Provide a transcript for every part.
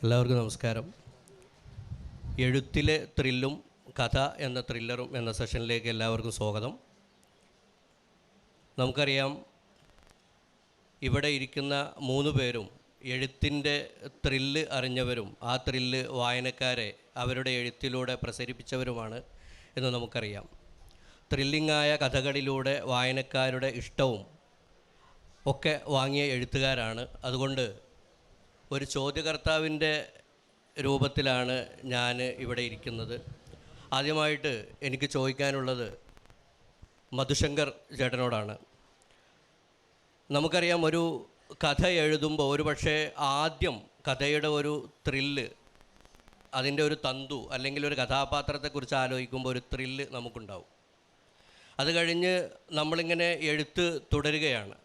എല്ലാവർക്കും നമസ്കാരം. എഴുത്തിലെ ത്രില്ലും കഥ എന്ന ത്രില്ലറും എന്ന സെഷനിലേക്ക് എല്ലാവർക്കും സ്വാഗതം. നമുക്കറിയാം, ഇവിടെ ഇരിക്കുന്ന 3 പേരും എഴുത്തിൻ്റെ ത്രില്ല് അറിഞ്ഞവരും ആ ത്രില്ല് വായനക്കാരെ അവരുടെ എഴുത്തിലൂടെ പ്രസരിപ്പിച്ചവരുമാണ് എന്ന് നമുക്കറിയാം. ത്രില്ലിങ്ങായ കഥകളിലൂടെ വായനക്കാരുടെ ഇഷ്ടവും ഒക്കെ വാങ്ങിയ എഴുത്തുകാരാണ്. അതുകൊണ്ട് ഒരു ചോദ്യകർത്താവിൻ്റെ രൂപത്തിലാണ് ഞാൻ ഇവിടെ ഇരിക്കുന്നത്. ആദ്യമായിട്ട് എനിക്ക് ചോദിക്കാനുള്ളത് മധുശങ്കർ ചേട്ടനോടാണ്. നമുക്കറിയാം, ഒരു കഥ എഴുതുമ്പോൾ ഒരു പക്ഷേ ആദ്യം കഥയുടെ ഒരു ത്രില്ല്, അതിൻ്റെ ഒരു തന്തു അല്ലെങ്കിൽ ഒരു കഥാപാത്രത്തെക്കുറിച്ച് ആലോചിക്കുമ്പോൾ ഒരു ത്രില്ല് നമുക്കുണ്ടാവും. അത് കഴിഞ്ഞ് നമ്മളിങ്ങനെ എഴുത്ത് തുടരുകയാണ്.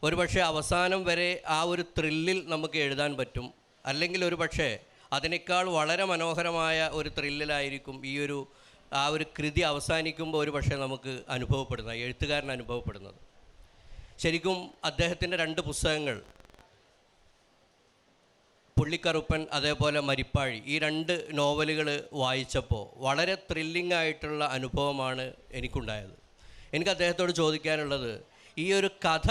ഒരു പക്ഷേ അവസാനം വരെ ആ ഒരു ത്രില്ലിൽ നമുക്ക് എഴുതാൻ പറ്റും. അല്ലെങ്കിൽ ഒരു പക്ഷേ അതിനേക്കാൾ വളരെ മനോഹരമായ ഒരു ത്രില്ലിലായിരിക്കും ആ ഒരു കൃതി അവസാനിക്കുമ്പോൾ ഒരു പക്ഷേ നമുക്ക് അനുഭവപ്പെടുന്നത്, എഴുത്തുകാരൻ അനുഭവപ്പെടുന്നത്. ശരിക്കും അദ്ദേഹത്തിൻ്റെ 2 പുസ്തകങ്ങൾ, പുള്ളിക്കറുപ്പൻ അതേപോലെ മരിപ്പാഴി, ഈ 2 നോവലുകൾ വായിച്ചപ്പോൾ വളരെ ത്രില്ലിംഗ് ആയിട്ടുള്ള അനുഭവമാണ് എനിക്കുണ്ടായത്. എനിക്ക് അദ്ദേഹത്തോട് ചോദിക്കാനുള്ളത്, ഈ ഒരു കഥ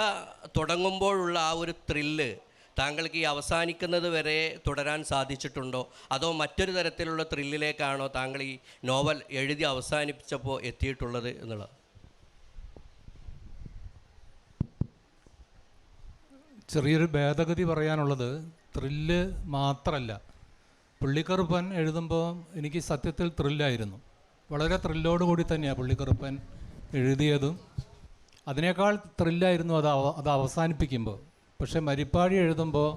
തുടങ്ങുമ്പോഴുള്ള ആ ഒരു ത്രില്ല് താങ്കൾക്ക് ഈ അവസാനിക്കുന്നത് വരെ തുടരാൻ സാധിച്ചിട്ടുണ്ടോ, അതോ മറ്റൊരു തരത്തിലുള്ള ത്രില്ലിലേക്കാണോ താങ്കൾ ഈ നോവൽ എഴുതി അവസാനിപ്പിച്ചപ്പോൾ എത്തിയിട്ടുള്ളത് എന്നുള്ളത്? ചെറിയൊരു ഭേദഗതി പറയാനുള്ളത്, ത്രില്ല് മാത്രമല്ല. പുള്ളിക്കറുപ്പൻ എഴുതുമ്പോൾ എനിക്ക് സത്യത്തിൽ ത്രില്ലായിരുന്നു. വളരെ ത്രില്ലോടുകൂടി തന്നെയാണ് പുള്ളിക്കറുപ്പൻ എഴുതിയതും. അതിനേക്കാൾ ത്രില്ലായിരുന്നു അത് അവസാനിപ്പിക്കുമ്പോൾ. പക്ഷേ മരിപ്പാഴി എഴുതുമ്പോൾ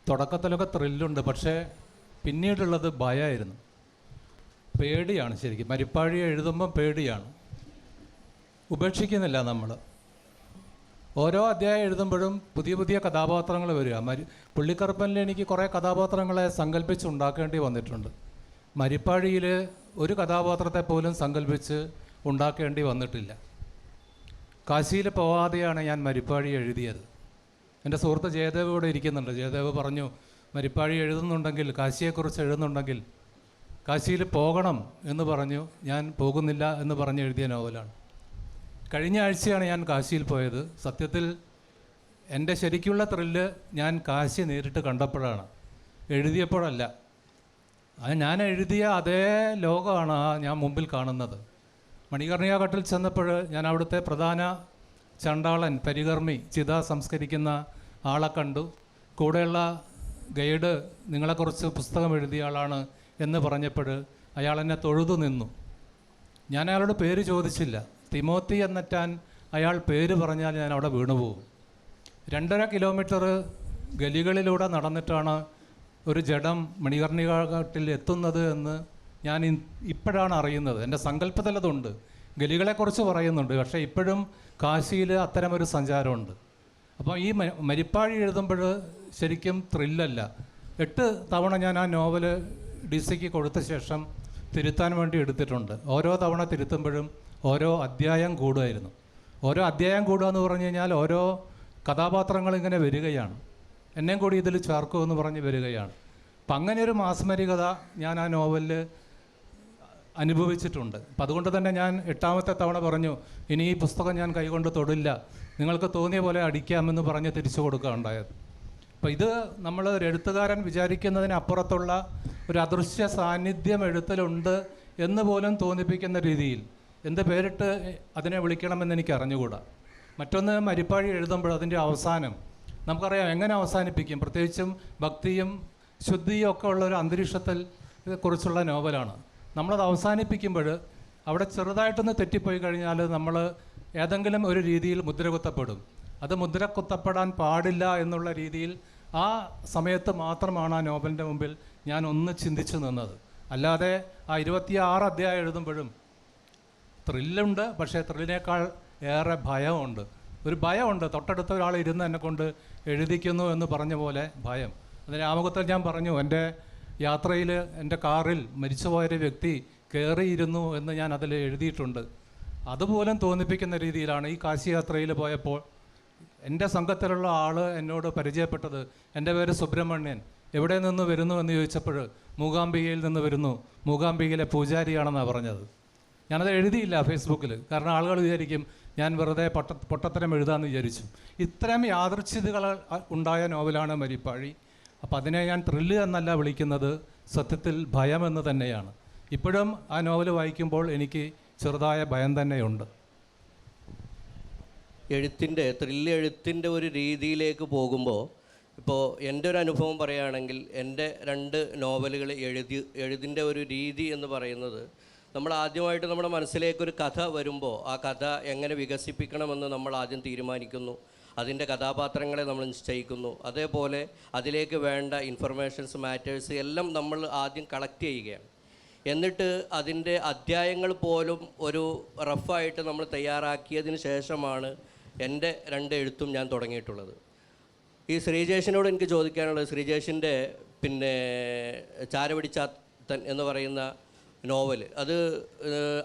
തുടക്കത്തിലൊക്കെ ത്രില്ലുണ്ട്, പക്ഷേ പിന്നീടുള്ളത് ഭയമായിരുന്നു, പേടിയാണ്. ശരിക്കും മരിപ്പാഴി എഴുതുമ്പം പേടിയാണ്, ഉപേക്ഷിക്കുന്നില്ല നമ്മൾ. ഓരോ അധ്യായം എഴുതുമ്പോഴും പുതിയ പുതിയ കഥാപാത്രങ്ങൾ വരിക. പുള്ളിക്കറുപ്പനിൽ എനിക്ക് കുറേ കഥാപാത്രങ്ങളെ സങ്കല്പിച്ചുണ്ടാക്കേണ്ടി വന്നിട്ടുണ്ട്. മരിപ്പാഴിയിൽ ഒരു കഥാപാത്രത്തെ പോലും സങ്കല്പിച്ച് ഉണ്ടാക്കേണ്ടി വന്നിട്ടില്ല. കാശിയിൽ പോവാതെയാണ് ഞാൻ മരിപ്പാഴി എഴുതിയത്. എൻ്റെ സുഹൃത്ത് ജയദേവ് ഇവിടെ ഇരിക്കുന്നുണ്ട്. ജയദേവ് പറഞ്ഞു, മരിപ്പാഴി എഴുതുന്നുണ്ടെങ്കിൽ, കാശിയെക്കുറിച്ച് എഴുതുന്നുണ്ടെങ്കിൽ കാശിയിൽ പോകണം എന്ന് പറഞ്ഞു. ഞാൻ പോകുന്നില്ല എന്ന് പറഞ്ഞ് എഴുതിയ നോവലാണ്. കഴിഞ്ഞ ആഴ്ചയാണ് ഞാൻ കാശിയിൽ പോയത്. സത്യത്തിൽ എൻ്റെ ശരിക്കുള്ള ത്രില്ല് ഞാൻ കാശി നേരിട്ട് കണ്ടപ്പോഴാണ്, എഴുതിയപ്പോഴല്ല. അത് ഞാൻ എഴുതിയ അതേ ലോകമാണ് ഞാൻ മുമ്പിൽ കാണുന്നത്. മണികർണികാഘട്ടിൽ ചെന്നപ്പോൾ ഞാൻ അവിടുത്തെ പ്രധാന ചണ്ടാളൻ, പരികർമ്മി, ചിത സംസ്കരിക്കുന്ന ആളെ കണ്ടു. കൂടെയുള്ള ഗൈഡ് നിങ്ങളെക്കുറിച്ച് പുസ്തകം എഴുതിയ ആളാണ് എന്ന് പറഞ്ഞപ്പോൾ അയാൾ എന്നെ തൊഴുതു നിന്നു. ഞാൻ അയാളോട് പേര് ചോദിച്ചില്ല. തിമോത്തി എന്നറ്റാൻ അയാൾ പേര് പറഞ്ഞാൽ ഞാൻ അവിടെ വീണുപോകും. 2.5 കിലോമീറ്റർ ഗലികളിലൂടെ നടന്നിട്ടാണ് ഒരു ജഡം മണികർണികാഘട്ടിൽ എത്തുന്നത് എന്ന് ഞാൻ ഇപ്പോഴാണ് അറിയുന്നത്. എൻ്റെ സങ്കല്പത്തിലതുണ്ട്, ഗലികളെക്കുറിച്ച് പറയുന്നുണ്ട്. പക്ഷേ ഇപ്പോഴും കാശിയിൽ അത്തരമൊരു സഞ്ചാരമുണ്ട്. അപ്പോൾ ഈ മരിപ്പാഴി എഴുതുമ്പോൾ ശരിക്കും ത്രില്ലല്ല. 8 തവണ ഞാൻ ആ നോവല് DC-ക്ക് കൊടുത്ത ശേഷം തിരുത്താൻ വേണ്ടി എടുത്തിട്ടുണ്ട്. ഓരോ തവണ തിരുത്തുമ്പോഴും ഓരോ അധ്യായം കൂടുമായിരുന്നു. ഓരോ അധ്യായം കൂടുക എന്ന് പറഞ്ഞു കഴിഞ്ഞാൽ ഓരോ കഥാപാത്രങ്ങളിങ്ങനെ വരികയാണ്, എന്നെയും കൂടി ഇതിൽ ചേർക്കുമെന്ന് പറഞ്ഞ് വരികയാണ്. അപ്പം അങ്ങനെ ഒരു മാസ്മരികത ഞാൻ ആ നോവലിൽ അനുഭവിച്ചിട്ടുണ്ട്. അപ്പം അതുകൊണ്ട് തന്നെ ഞാൻ 8ാമത്തെ തവണ പറഞ്ഞു, ഇനി ഈ പുസ്തകം ഞാൻ കൈകൊണ്ട് തൊടില്ല, നിങ്ങൾക്ക് തോന്നിയ പോലെ അടിക്കാമെന്ന് പറഞ്ഞ് തിരിച്ചു കൊടുക്കുക ഉണ്ടായത്. അപ്പോൾ ഇത് നമ്മൾ ഒരു എഴുത്തുകാരൻ വിചാരിക്കുന്നതിനപ്പുറത്തുള്ള ഒരു അദൃശ്യ സാന്നിധ്യം എഴുത്തിലുണ്ട് എന്ന് പോലും തോന്നിപ്പിക്കുന്ന രീതിയിൽ എന്ത് പേരിട്ട് അതിനെ വിളിക്കണമെന്ന് എനിക്ക് അറിഞ്ഞുകൂടാ. മറ്റൊന്ന്, മരിപ്പാഴി എഴുതുമ്പോൾ അതിൻ്റെ അവസാനം നമുക്കറിയാം എങ്ങനെ അവസാനിപ്പിക്കും. പ്രത്യേകിച്ചും ഭക്തിയും ശുദ്ധിയും ഒക്കെ ഉള്ള ഒരു അന്തരീക്ഷത്തിൽ കുറിച്ചുള്ള നോവലാണ്. നമ്മളത് അവസാനിപ്പിക്കുമ്പോൾ അവിടെ ചെറുതായിട്ടൊന്ന് തെറ്റിപ്പോയി കഴിഞ്ഞാൽ നമ്മൾ ഏതെങ്കിലും ഒരു രീതിയിൽ മുദ്രകുത്തപ്പെടും. അത് മുദ്രകുത്തപ്പെടാൻ പാടില്ല എന്നുള്ള രീതിയിൽ ആ സമയത്ത് മാത്രമാണ് ആ നോവലിൻ്റെ മുമ്പിൽ ഞാൻ ഒന്ന് ചിന്തിച്ചു നിന്നത്. അല്ലാതെ ആ 26 അധ്യായം എഴുതുമ്പോഴും ത്രില്ലുണ്ട്, പക്ഷേ ത്രില്ലിനേക്കാൾ ഏറെ ഭയമുണ്ട്. ഒരു ഭയമുണ്ട്, തൊട്ടടുത്ത ഒരാൾ ഇരുന്ന് എന്നെക്കൊണ്ട് എഴുതിക്കുന്നു എന്ന് പറഞ്ഞ പോലെ ഭയം. അതിന് ആമുഖത്തിൽ ഞാൻ പറഞ്ഞു, എൻ്റെ യാത്രയിൽ എൻ്റെ കാറിൽ മരിച്ചുപോയൊരു വ്യക്തി കയറിയിരുന്നു എന്ന് ഞാൻ അതിൽ എഴുതിയിട്ടുണ്ട്. അതുപോലും തോന്നിപ്പിക്കുന്ന രീതിയിലാണ് ഈ കാശി യാത്രയിൽ പോയപ്പോൾ എൻ്റെ സംഘത്തിലുള്ള ആൾ എന്നോട് പരിചയപ്പെട്ടത്. എൻ്റെ പേര് സുബ്രഹ്മണ്യൻ, എവിടെ നിന്ന് വരുന്നു എന്ന് ചോദിച്ചപ്പോൾ മൂകാംബികയിൽ നിന്ന് വരുന്നു, മൂകാംബികയിലെ പൂജാരിയാണെന്നാണ് പറഞ്ഞത്. ഞാനത് എഴുതിയില്ല ഫേസ്ബുക്കിൽ, കാരണം ആളുകൾ വിചാരിക്കും ഞാൻ വെറുതെ പൊട്ടത്തരം എഴുതാമെന്ന് വിചാരിച്ചു. ഇത്തരം യാദൃച്ഛികതകൾ ഉണ്ടായ നോവലാണ് മരിപ്പാഴി. അപ്പോൾ അതിനെ ഞാൻ ത്രില്ല് എന്നല്ല വിളിക്കുന്നത്, സത്യത്തിൽ ഭയം എന്ന് തന്നെയാണ്. ഇപ്പോഴും ആ നോവൽ വായിക്കുമ്പോൾ എനിക്ക് ചെറുതായ ഭയം തന്നെയുണ്ട്. ത്രില്ല് എഴുത്തിൻ്റെ ഒരു രീതിയിലേക്ക് പോകുമ്പോൾ, ഇപ്പോൾ എൻ്റെ ഒരു അനുഭവം പറയുകയാണെങ്കിൽ, എൻ്റെ 2 നോവലുകൾ എഴുതിൻ്റെ ഒരു രീതി എന്ന് പറയുന്നത്, നമ്മൾ ആദ്യമായിട്ട് നമ്മുടെ മനസ്സിലേക്കൊരു കഥ വരുമ്പോൾ ആ കഥ എങ്ങനെ വികസിപ്പിക്കണമെന്ന് നമ്മൾ ആദ്യം തീരുമാനിക്കുന്നു. അതിൻ്റെ കഥാപാത്രങ്ങളെ നമ്മൾ നിശ്ചയിക്കുന്നു. അതേപോലെ അതിലേക്ക് വേണ്ട ഇൻഫർമേഷൻസ്, മാറ്റേഴ്സ് എല്ലാം നമ്മൾ ആദ്യം കളക്ട് ചെയ്യുകയാണ്. എന്നിട്ട് അതിൻ്റെ അധ്യായങ്ങൾ പോലും ഒരു റഫായിട്ട് നമ്മൾ തയ്യാറാക്കിയതിന് ശേഷമാണ് എൻ്റെ 2 എഴുത്തും ഞാൻ തുടങ്ങിയിട്ടുള്ളത്. ഈ ശ്രീജേഷിനോട് എനിക്ക് ചോദിക്കാനുള്ളത്, ശ്രീജേഷിൻ്റെ ചാരപിടിച്ചാത്തൻ എന്ന് പറയുന്ന നോവൽ, അത്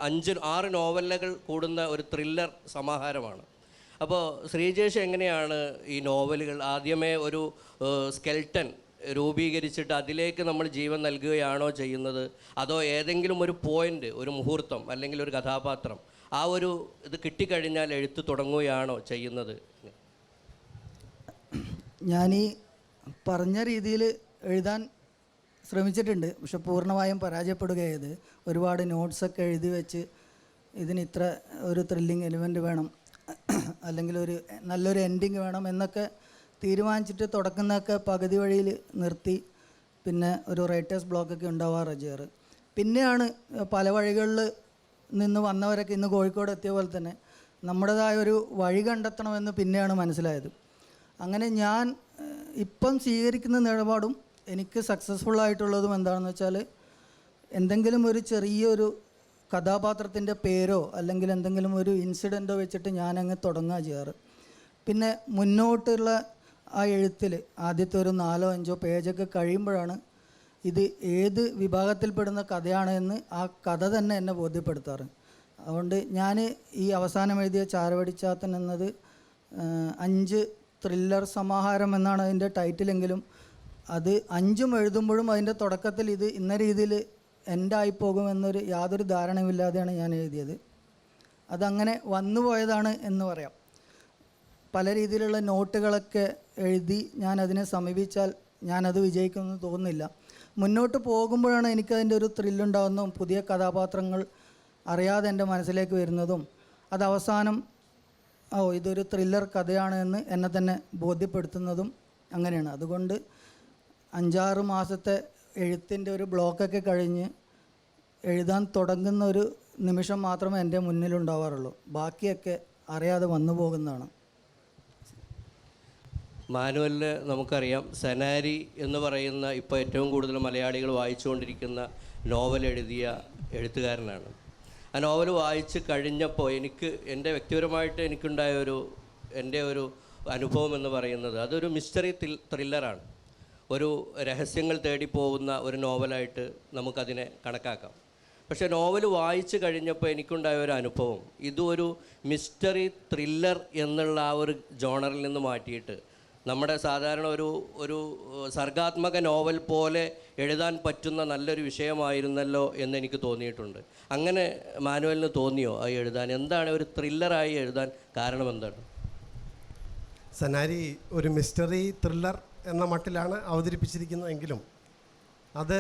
5-6 നോവലുകൾ കൂടുന്ന ഒരു ത്രില്ലർ സമാഹാരമാണ്. അപ്പോൾ ശ്രീജേഷ് എങ്ങനെയാണ് ഈ നോവലുകൾ ആദ്യമേ ഒരു സ്കെൽട്ടൻ രൂപീകരിച്ചിട്ട് അതിലേക്ക് നമ്മൾ ജീവൻ നൽകുകയാണോ ചെയ്യുന്നത്, അതോ ഏതെങ്കിലും ഒരു പോയിൻ്റ്, ഒരു മുഹൂർത്തം അല്ലെങ്കിൽ ഒരു കഥാപാത്രം, ആ ഒരു ഇത് കിട്ടിക്കഴിഞ്ഞാൽ എഴുത്ത് തുടങ്ങുകയാണോ ചെയ്യുന്നത്? ഞാനീ പറഞ്ഞ രീതിയിൽ എഴുതാൻ ശ്രമിച്ചിട്ടുണ്ട്, പക്ഷെ പൂർണ്ണമായും പരാജയപ്പെടുകയത്. ഒരുപാട് നോട്ട്സൊക്കെ എഴുതി വെച്ച് ഇതിന് ഇത്ര ഒരു ത്രില്ലിങ് എലിമെൻ്റ് വേണം, അല്ലെങ്കിൽ ഒരു നല്ലൊരു എൻഡിങ് വേണം എന്നൊക്കെ തീരുമാനിച്ചിട്ട് തുടക്കുന്നതൊക്കെ പകുതി വഴിയിൽ നിർത്തി. പിന്നെ ഒരു റൈറ്റേഴ്സ് ബ്ലോക്കൊക്കെ ഉണ്ടാവാറ് ചെയ്യാറ്. പിന്നെയാണ് പല വഴികളിൽ നിന്ന് വന്നവരൊക്കെ ഇന്ന് കോഴിക്കോട് എത്തിയ പോലെ തന്നെ നമ്മുടേതായ ഒരു വഴി കണ്ടെത്തണമെന്ന് പിന്നെയാണ് മനസ്സിലായത്. അങ്ങനെ ഞാൻ ഇപ്പം സ്വീകരിക്കുന്ന നിലപാടും എനിക്ക് സക്സസ്ഫുള്ളായിട്ടുള്ളതും എന്താണെന്ന് വെച്ചാൽ, എന്തെങ്കിലും ഒരു ചെറിയൊരു കഥാപാത്രത്തിൻ്റെ പേരോ അല്ലെങ്കിൽ എന്തെങ്കിലും ഒരു ഇൻസിഡൻറ്റോ വെച്ചിട്ട് ഞാനങ്ങ് തുടങ്ങുക ചെയ്യാറ്. പിന്നെ മുന്നോട്ടുള്ള ആ എഴുത്തിൽ ആദ്യത്തെ ഒരു 4-5 പേജൊക്കെ കഴിയുമ്പോഴാണ് ഇത് ഏത് വിഭാഗത്തിൽപ്പെടുന്ന കഥയാണ് എന്ന് ആ കഥ തന്നെ എന്നെ ബോധ്യപ്പെടുത്താറ്. അതുകൊണ്ട് ഞാൻ ഈ അവസാനം എഴുതിയ ചാരവടിച്ചാത്തൻ എന്നത് 5 ത്രില്ലർ സമാഹാരം എന്നാണ് അതിൻ്റെ ടൈറ്റിലെങ്കിലും അത് 5ഉം എഴുതുമ്പോഴും അതിൻ്റെ തുടക്കത്തിൽ ഇത് ഇന്ന രീതിയിൽ എൻഡായിപ്പോകുമെന്നൊരു യാതൊരു ധാരണയുമില്ലാതെയാണ് ഞാൻ എഴുതിയത്. അതങ്ങനെ വന്നുപോയതാണ് എന്ന് പറയാം. പല രീതിയിലുള്ള നോട്ടുകളൊക്കെ എഴുതി ഞാൻ അതിനെ സമീപിച്ചാൽ ഞാനത് വിജയിക്കുമെന്ന് തോന്നുന്നില്ല. മുന്നോട്ട് പോകുമ്പോഴാണ് എനിക്കതിൻ്റെ ഒരു ത്രില്ലുണ്ടാകുന്നതും പുതിയ കഥാപാത്രങ്ങൾ അറിയാതെ എൻ്റെ മനസ്സിലേക്ക് വരുന്നതും അത് അവസാനം ഇതൊരു ത്രില്ലർ കഥയാണ് എന്ന് എന്നെ തന്നെ ബോധ്യപ്പെടുത്തുന്നതും അങ്ങനെയാണ്. അതുകൊണ്ട് 5-6 മാസത്തെ എഴുത്തിൻ്റെ ഒരു ബ്ലോക്കൊക്കെ കഴിഞ്ഞ് എഴുതാൻ തുടങ്ങുന്ന ഒരു നിമിഷം മാത്രമേ എൻ്റെ മുന്നിലുണ്ടാവാറുള്ളൂ. ബാക്കിയൊക്കെ അറിയാതെ വന്നു പോകുന്നതാണ്. മാനുവലിൽ നമുക്കറിയാം, സനാരി എന്ന് പറയുന്ന ഇപ്പോൾ ഏറ്റവും കൂടുതൽ മലയാളികൾ വായിച്ചുകൊണ്ടിരിക്കുന്ന നോവൽ എഴുതിയ എഴുത്തുകാരനാണ്. ആ നോവൽ വായിച്ച് കഴിഞ്ഞപ്പോൾ എൻ്റെ വ്യക്തിപരമായിട്ട് എനിക്കുണ്ടായ എൻ്റെ ഒരു അനുഭവം എന്ന് പറയുന്നത്, അതൊരു മിസ്റ്ററി ത്രില്ലറാണ്. ഒരു രഹസ്യങ്ങൾ തേടിപ്പോകുന്ന ഒരു നോവലായിട്ട് നമുക്കതിനെ കണക്കാക്കാം. പക്ഷേ നോവൽ വായിച്ച് കഴിഞ്ഞപ്പോൾ എനിക്കുണ്ടായ ഒരു അനുഭവം, ഇതൊരു മിസ്റ്ററി ത്രില്ലർ എന്നുള്ള ആ ഒരു ജോണറിൽ നിന്ന് മാറ്റിയിട്ട് നമ്മുടെ സാധാരണ ഒരു സർഗാത്മക നോവൽ പോലെ എഴുതാൻ പറ്റുന്ന നല്ലൊരു വിഷയമായിരുന്നല്ലോ എന്നെനിക്ക് തോന്നിയിട്ടുണ്ട്. അങ്ങനെ മാനുവലിന് തോന്നിയോ അത് എഴുതാൻ? എന്താണ് ഒരു ത്രില്ലറായി എഴുതാൻ കാരണം? എന്താണ്? സനാരി ഒരു മിസ്റ്ററി ത്രില്ലർ എന്ന മട്ടിലാണ് അവതരിപ്പിച്ചിരിക്കുന്നതെങ്കിലും അത്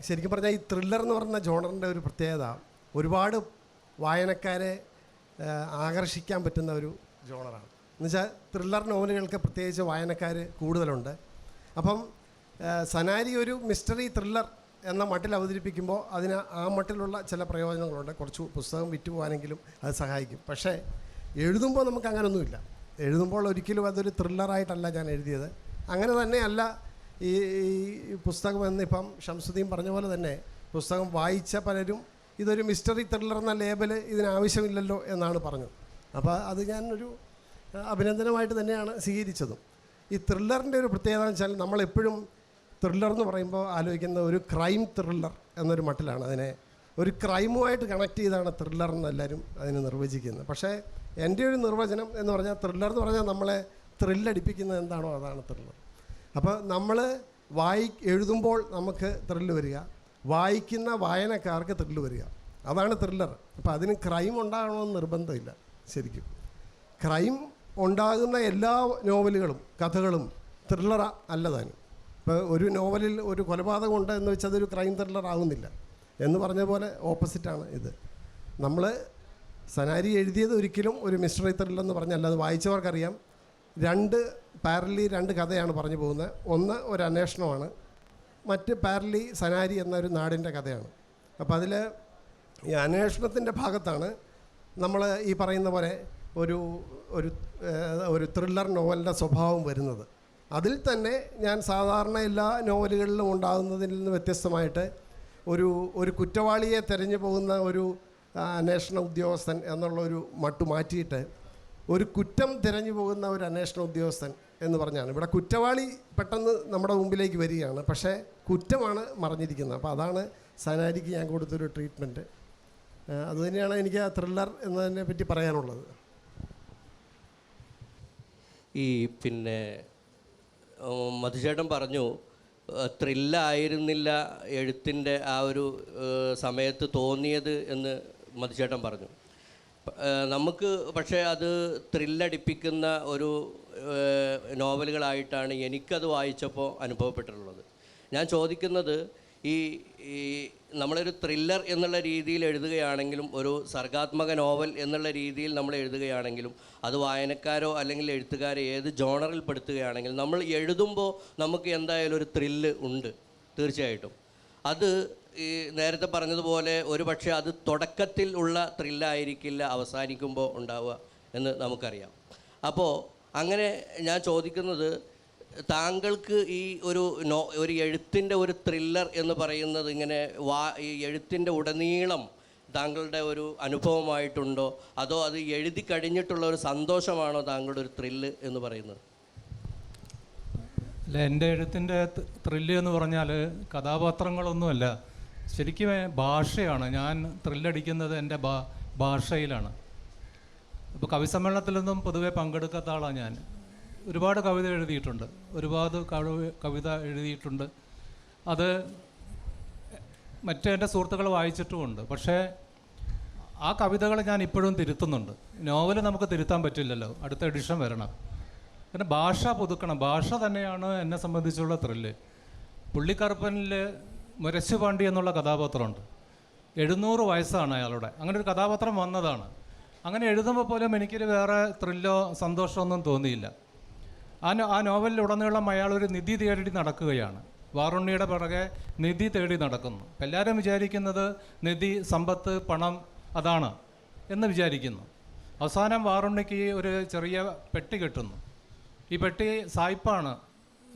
ശരിക്കും പറഞ്ഞാൽ ഈ ത്രില്ലർ എന്ന് പറയുന്ന ജോണറിൻ്റെ ഒരു പ്രത്യേകത, ഒരുപാട് വായനക്കാരെ ആകർഷിക്കാൻ പറ്റുന്ന ഒരു ജോണറാണ്. എന്നുവെച്ചാൽ ത്രില്ലർ നോവലുകൾക്ക് പ്രത്യേകിച്ച് വായനക്കാർ കൂടുതലുണ്ട്. അപ്പം സനാരി ഒരു മിസ്റ്ററി ത്രില്ലർ എന്ന മട്ടിൽ അവതരിപ്പിക്കുമ്പോൾ അതിന് ആ മട്ടിലുള്ള ചില പ്രയോജനങ്ങളുണ്ട്. കുറച്ച് പുസ്തകം വിറ്റുപോകാനെങ്കിലും അത് സഹായിക്കും. പക്ഷേ എഴുതുമ്പോൾ നമുക്ക് അങ്ങനൊന്നുമില്ല. എഴുതുമ്പോൾ ഒരിക്കലും അതൊരു ത്രില്ലറായിട്ടല്ല ഞാൻ എഴുതിയത്. അങ്ങനെ തന്നെയല്ല ഈ പുസ്തകം എന്നിപ്പം ഷംസുദ്ദീൻ പറഞ്ഞ പോലെ തന്നെ പുസ്തകം വായിച്ച പലരും ഇതൊരു മിസ്റ്ററി ത്രില്ലർ എന്ന ലേബൽ ഇതിനാവശ്യമില്ലല്ലോ എന്നാണ് പറഞ്ഞത്. അപ്പോൾ അത് ഞാനൊരു അഭിനന്ദനമായിട്ട് തന്നെയാണ് സ്വീകരിച്ചതും. ഈ ത്രില്ലറിൻ്റെ ഒരു പ്രത്യേകത എന്ന് വെച്ചാൽ നമ്മളെപ്പോഴും ത്രില്ലർ എന്ന് പറയുമ്പോൾ ആലോചിക്കുന്ന ഒരു ക്രൈം ത്രില്ലർ എന്നൊരു മട്ടിലാണ്. അതിനെ ഒരു ക്രൈമുമായിട്ട് കണക്ട് ചെയ്താണ് ത്രില്ലർ എന്ന് എല്ലാവരും അതിനെ നിർവചിക്കുന്നത്. പക്ഷേ എൻ്റെ ഒരു നിർവചനം എന്ന് പറഞ്ഞാൽ ത്രില്ലർ എന്ന് പറഞ്ഞാൽ നമ്മളെ ത്രില്ലടിപ്പിക്കുന്നത് എന്താണോ അതാണ് ത്രില്ലർ. അപ്പോൾ നമ്മൾ എഴുതുമ്പോൾ നമുക്ക് ത്രില്ല് വരിക, വായിക്കുന്ന വായനക്കാർക്ക് ത്രില്ല് വരിക, അതാണ് ത്രില്ലർ. അപ്പോൾ അതിന് ക്രൈം ഉണ്ടാകണമെന്ന് നിർബന്ധമില്ല. ശരിക്കും ക്രൈം ഉണ്ടാകുന്ന എല്ലാ നോവലുകളും കഥകളും ത്രില്ലർ അല്ല താനും. ഇപ്പോൾ ഒരു നോവലിൽ ഒരു കൊലപാതകം ഉണ്ട് എന്ന് വെച്ചാൽ അതൊരു ക്രൈം ത്രില്ലർ ആകുന്നില്ല. എന്ന് പറഞ്ഞ പോലെ ഓപ്പോസിറ്റാണ് ഇത്. നമ്മൾ സനാരി എഴുതിയത് ഒരിക്കലും ഒരു മിസ്റ്ററി ത്രില്ലർ എന്ന് പറഞ്ഞല്ല. അത് വായിച്ചവർക്കറിയാം. രണ്ട് കഥയാണ് പറഞ്ഞു പോകുന്നത്. ഒന്ന് ഒരു അന്വേഷണമാണ്, മറ്റ് പാരലി സനാരി എന്നൊരു നാടിൻ്റെ കഥയാണ്. അപ്പോൾ അതിൽ ഈ അന്വേഷണത്തിൻ്റെ ഭാഗത്താണ് നമ്മൾ ഈ പറയുന്ന പോലെ ഒരു ത്രില്ലർ നോവലിൻ്റെ സ്വഭാവം വരുന്നത്. അതിൽ തന്നെ ഞാൻ സാധാരണ എല്ലാ നോവലുകളിലും ഉണ്ടാകുന്നതിൽ നിന്ന് വ്യത്യസ്തമായിട്ട് ഒരു കുറ്റവാളിയെ തിരഞ്ഞു പോകുന്ന ഒരു അന്വേഷണ ഉദ്യോഗസ്ഥൻ എന്നുള്ളൊരു മട്ടു മാറ്റിയിട്ട് ഒരു കുറ്റം തിരഞ്ഞു പോകുന്ന ഒരു അന്വേഷണ ഉദ്യോഗസ്ഥൻ എന്ന് പറഞ്ഞാണ്. ഇവിടെ കുറ്റവാളി പെട്ടെന്ന് നമ്മുടെ മുമ്പിലേക്ക് വരികയാണ്, പക്ഷേ കുറ്റമാണ് മറഞ്ഞിരിക്കുന്നത്. അപ്പോൾ അതാണ് സനാരിക്ക് ഞാൻ കൊടുത്തൊരു ട്രീറ്റ്മെൻറ്റ്. അതുതന്നെയാണ് എനിക്ക് ആ ത്രില്ലർ എന്നതിനെ പറ്റി പറയാനുള്ളത്. ഈ പിന്നെ മധുചേട്ടൻ പറഞ്ഞു ത്രില്ലായിരുന്നില്ല എഴുത്തിൻ്റെ ആ ഒരു സമയത്ത് തോന്നിയത് എന്ന് മധുചേട്ടൻ പറഞ്ഞു. നമുക്ക് പക്ഷേ അത് ത്രില്ലടിപ്പിക്കുന്ന ഒരു നോവലുകളായിട്ടാണ് എനിക്കത് വായിച്ചപ്പോൾ അനുഭവപ്പെട്ടിട്ടുള്ളത്. ഞാൻ ചോദിക്കുന്നത് ഈ നമ്മളൊരു ത്രില്ലർ എന്നുള്ള രീതിയിൽ എഴുതുകയാണെങ്കിലും ഒരു സർഗാത്മക നോവൽ എന്നുള്ള രീതിയിൽ നമ്മൾ എഴുതുകയാണെങ്കിലും അത് വായനക്കാരോ അല്ലെങ്കിൽ എഴുത്തുകാരോ ഏത് ജോണറിൽ പെടുത്തുകയാണെങ്കിലും നമ്മൾ എഴുതുമ്പോൾ നമുക്ക് എന്തായാലും ഒരു ത്രില്ല് ഉണ്ട് തീർച്ചയായിട്ടും. അത് ഈ നേരത്തെ പറഞ്ഞതുപോലെ ഒരു പക്ഷേ അത് തുടക്കത്തിൽ ഉള്ള ത്രില്ലായിരിക്കില്ല അവസാനിക്കുമ്പോൾ ഉണ്ടാവുക എന്ന് നമുക്കറിയാം. അപ്പോൾ അങ്ങനെ ഞാൻ ചോദിക്കുന്നത്, താങ്കൾക്ക് ഈ ഒരു എഴുത്തിൻ്റെ ഒരു ത്രില്ലർ എന്ന് പറയുന്നത് ഇങ്ങനെ ഈ എഴുത്തിൻ്റെ ഉടനീളം താങ്കളുടെ ഒരു അനുഭവമായിട്ടുണ്ടോ, അതോ അത് എഴുതി കഴിഞ്ഞിട്ടുള്ള ഒരു സന്തോഷമാണോ താങ്കളുടെ ഒരു ത്രില്ല് എന്ന് പറയുന്നത്? അല്ല, എൻ്റെ എഴുത്തിൻ്റെ ത്രില്ല് എന്ന് പറഞ്ഞാൽ കഥാപാത്രങ്ങളൊന്നുമല്ല, ശരിക്കും ഭാഷയാണ്. ഞാൻ ത്രില്ലടിക്കുന്നത് എൻ്റെ ഭാഷയിലാണ്. ഇപ്പോൾ കവിസമ്മേളനത്തിലൊന്നും പൊതുവെ പങ്കെടുക്കാത്ത ആളാണ് ഞാൻ. ഒരുപാട് കവിത എഴുതിയിട്ടുണ്ട്, കവിത എഴുതിയിട്ടുണ്ട്. അത് എൻ്റെ സുഹൃത്തുക്കൾ വായിച്ചിട്ടുമുണ്ട്. പക്ഷേ ആ കവിതകൾ ഞാൻ ഇപ്പോഴും തിരുത്തുന്നുണ്ട്. നോവൽ നമുക്ക് തിരുത്താൻ പറ്റില്ലല്ലോ, അടുത്ത എഡിഷൻ വരണം. പിന്നെ ഭാഷ പുതുക്കണം. ഭാഷ തന്നെയാണ് എന്നെ സംബന്ധിച്ചുള്ള ത്രില്ല്. പുള്ളിക്കറുപ്പനിൽ മുരശുപാണ്ടി എന്നുള്ള കഥാപാത്രമുണ്ട്. 700 വയസ്സാണ് അയാളുടെ. അങ്ങനെ ഒരു കഥാപാത്രം വന്നതാണ്. അങ്ങനെ എഴുതുമ്പോൾ പോലും എനിക്കൊരു വേറെ ത്രില്ലോ സന്തോഷമൊന്നും തോന്നിയില്ല. ആ നോവലിലുടനീളം അയാളൊരു നിധി തേടി നടക്കുകയാണ്. വാറുണ്ണിയുടെ പിറകെ നിധി തേടി നടക്കുന്നു. എല്ലാവരും വിചാരിക്കുന്നത് നിധി, സമ്പത്ത്, പണം അതാണ് എന്ന് വിചാരിക്കുന്നു. അവസാനം വാറുണ്ണിക്ക് ഒരു ചെറിയ പെട്ടി കിട്ടുന്നു. ഈ പെട്ടി സായിപ്പാണ്,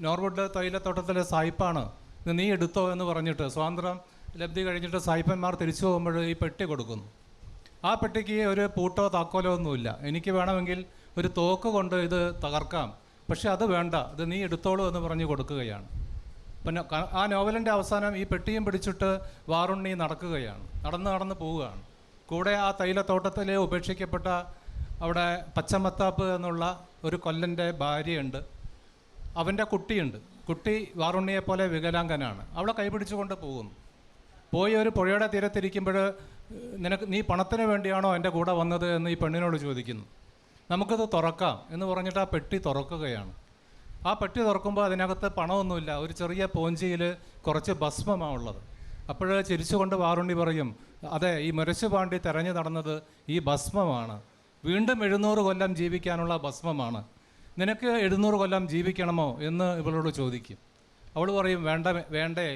നോർവുഡ് തൈലത്തോട്ടത്തിലെ സായിപ്പാണ്, ഇത് നീ എടുത്തോ എന്ന് പറഞ്ഞിട്ട് സ്വാതന്ത്ര്യം ലബ്ധി കഴിഞ്ഞിട്ട് സായിപ്പന്മാർ തിരിച്ചു പോകുമ്പോൾ ഈ പെട്ടി കൊടുക്കുന്നു. ആ പെട്ടിക്ക് ഒരു പൂട്ടോ താക്കോലോ ഒന്നുമില്ല. എനിക്ക് വേണമെങ്കിൽ ഒരു തോക്ക് കൊണ്ട് ഇത് തകർക്കാം, പക്ഷെ അത് വേണ്ട, ഇത് നീ എടുത്തോളൂ എന്ന് പറഞ്ഞ് കൊടുക്കുകയാണ്. പിന്നെ ആ നോവലിൻ്റെ അവസാനം ഈ പെട്ടിയും പിടിച്ചിട്ട് വാറുണ്ണി നടക്കുകയാണ്, നടന്ന് പോവുകയാണ്. കൂടെ ആ തൈലത്തോട്ടത്തിലെ ഉപേക്ഷിക്കപ്പെട്ട അവിടെ പച്ചമത്താപ്പ് എന്നുള്ള ഒരു കൊല്ലൻ്റെ ഭാര്യയുണ്ട്, അവൻ്റെ കുട്ടിയുണ്ട്. കുട്ടി വാറുണ്ണിയെപ്പോലെ വികലാംഗനാണ്. അവളെ കൈപിടിച്ചുകൊണ്ട് പോകുന്നു. പോയി ഒരു പുഴയുടെ തീരത്തിരിക്കുമ്പോൾ നീ പണത്തിന് വേണ്ടിയാണോ എൻ്റെ കൂടെ വന്നത് എന്ന് ഈ പെണ്ണിനോട് ചോദിക്കുന്നു. നമുക്കത് തുറക്കാം എന്ന് പറഞ്ഞിട്ട് ആ പെട്ടി തുറക്കുകയാണ്. ആ പെട്ടി തുറക്കുമ്പോൾ അതിനകത്ത് പണമൊന്നുമില്ല, ഒരു ചെറിയ പോഞ്ചിയിൽ കുറച്ച് ഭസ്മമാണ് ഉള്ളത്. അപ്പോൾ ചിരിച്ചുകൊണ്ട് വാറുണ്ണി പറയും, അതെ, ഈ മുരശുപാണ്ടി തെരഞ്ഞു നടന്നത് ഈ ഭസ്മമാണ്, വീണ്ടും 700 കൊല്ലം ജീവിക്കാനുള്ള ഭസ്മമാണ്, നിനക്ക് 700 കൊല്ലം ജീവിക്കണമോ എന്ന് ഇവളോട് ചോദിക്കും. അവൾ പറയും, വേണ്ടേ,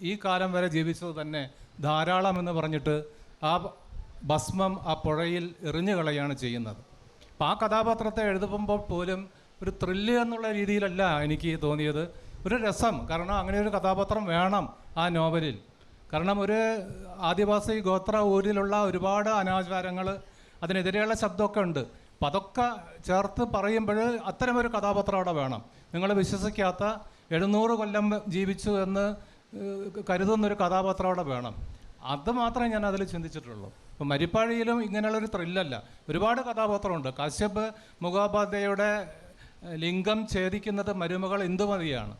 ഈ കാലം വരെ ജീവിച്ചത് തന്നെ ധാരാളം എന്ന് പറഞ്ഞിട്ട് ആ ഭസ്മം ആ പുഴയിൽ എറിഞ്ഞു കളയാണ് ചെയ്യുന്നത്. അപ്പം ആ കഥാപാത്രത്തെ എഴുതുമ്പോൾ പോലും ഒരു ത്രില്ല് എന്നുള്ള രീതിയിലല്ല എനിക്ക് തോന്നിയത്, ഒരു രസം. കാരണം അങ്ങനെ ഒരു കഥാപാത്രം വേണം ആ നോവലിൽ. കാരണം ഒരു ആദിവാസി ഗോത്ര ഊരിലുള്ള ഒരുപാട് അനാചാരങ്ങൾ, അതിനെതിരെയുള്ള ശബ്ദമൊക്കെ ഉണ്ട്. അപ്പം അതൊക്കെ ചേർത്ത് പറയുമ്പോൾ അത്തരമൊരു കഥാപാത്രം അവിടെ വേണം. നിങ്ങൾ വിശ്വസിക്കാത്ത 700 കൊല്ലം ജീവിച്ചു എന്ന് കരുതുന്നൊരു കഥാപാത്രം അവിടെ വേണം. അത് മാത്രമേ ഞാൻ അതിൽ ചിന്തിച്ചിട്ടുള്ളൂ. ഇപ്പം മരിപ്പാഴിയിലും ഇങ്ങനെയുള്ളൊരു ത്രില്ലല്ല, ഒരുപാട് കഥാപാത്രമുണ്ട്. കശ്യപ് മുഖോപാധ്യായയുടെ ലിംഗം ഛേദിക്കുന്നത് മരുമകൾ ഇന്ദുമതിയാണ്.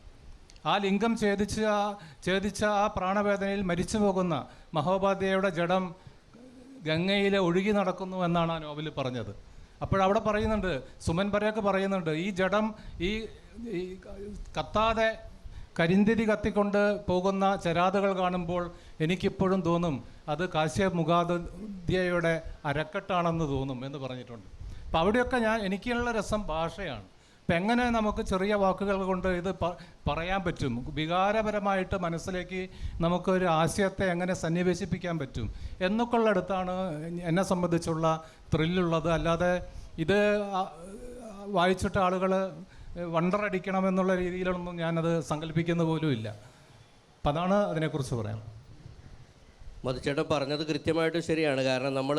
ആ ലിംഗം ഛേദിച്ച ആ പ്രാണവേദനയിൽ മരിച്ചു പോകുന്ന മഹോപാധ്യായയുടെ ജഡം ഗംഗയിൽ ഒഴുകി നടക്കുന്നു എന്നാണ് ആ നോവലിൽ പറഞ്ഞത്. അപ്പോഴവിടെ പറയുന്നുണ്ട്, സുമൻ പരേഖ് പറയുന്നുണ്ട്, ഈ ജഡം ഈ കത്താതെ കരിന്തിരി കത്തിക്കൊണ്ട് പോകുന്ന ചരാതുകൾ കാണുമ്പോൾ എനിക്കിപ്പോഴും തോന്നും അത് കാശ്യപ് മുഖാധ്യായയുടെ അരക്കെട്ടാണെന്ന് തോന്നും എന്ന് പറഞ്ഞിട്ടുണ്ട്. അപ്പോൾ അവിടെയൊക്കെ എനിക്കുള്ള രസം ഭാഷയാണ്. അപ്പം എങ്ങനെ നമുക്ക് ചെറിയ വാക്കുകൾ കൊണ്ട് ഇത് പറയാൻ പറ്റും, വികാരപരമായിട്ട് മനസ്സിലേക്ക് നമുക്കൊരു ആശയത്തെ എങ്ങനെ സന്നിവേശിപ്പിക്കാൻ പറ്റും എന്നൊക്കെയുള്ളിടത്താണ് എന്നെ സംബന്ധിച്ചുള്ള ത്രില്ലുള്ളത്. അല്ലാതെ ഇത് വായിച്ചിട്ട് ആളുകൾ വണ്ടറടിക്കണമെന്നുള്ള രീതിയിലൊന്നും ഞാനത് സങ്കല്പിക്കുന്ന പോലും ഇല്ല. അപ്പം അതാണ് അതിനെക്കുറിച്ച് പറയാം. മധുചേട്ടൻ പറഞ്ഞത് കൃത്യമായിട്ട് ശരിയാണ്. കാരണം നമ്മൾ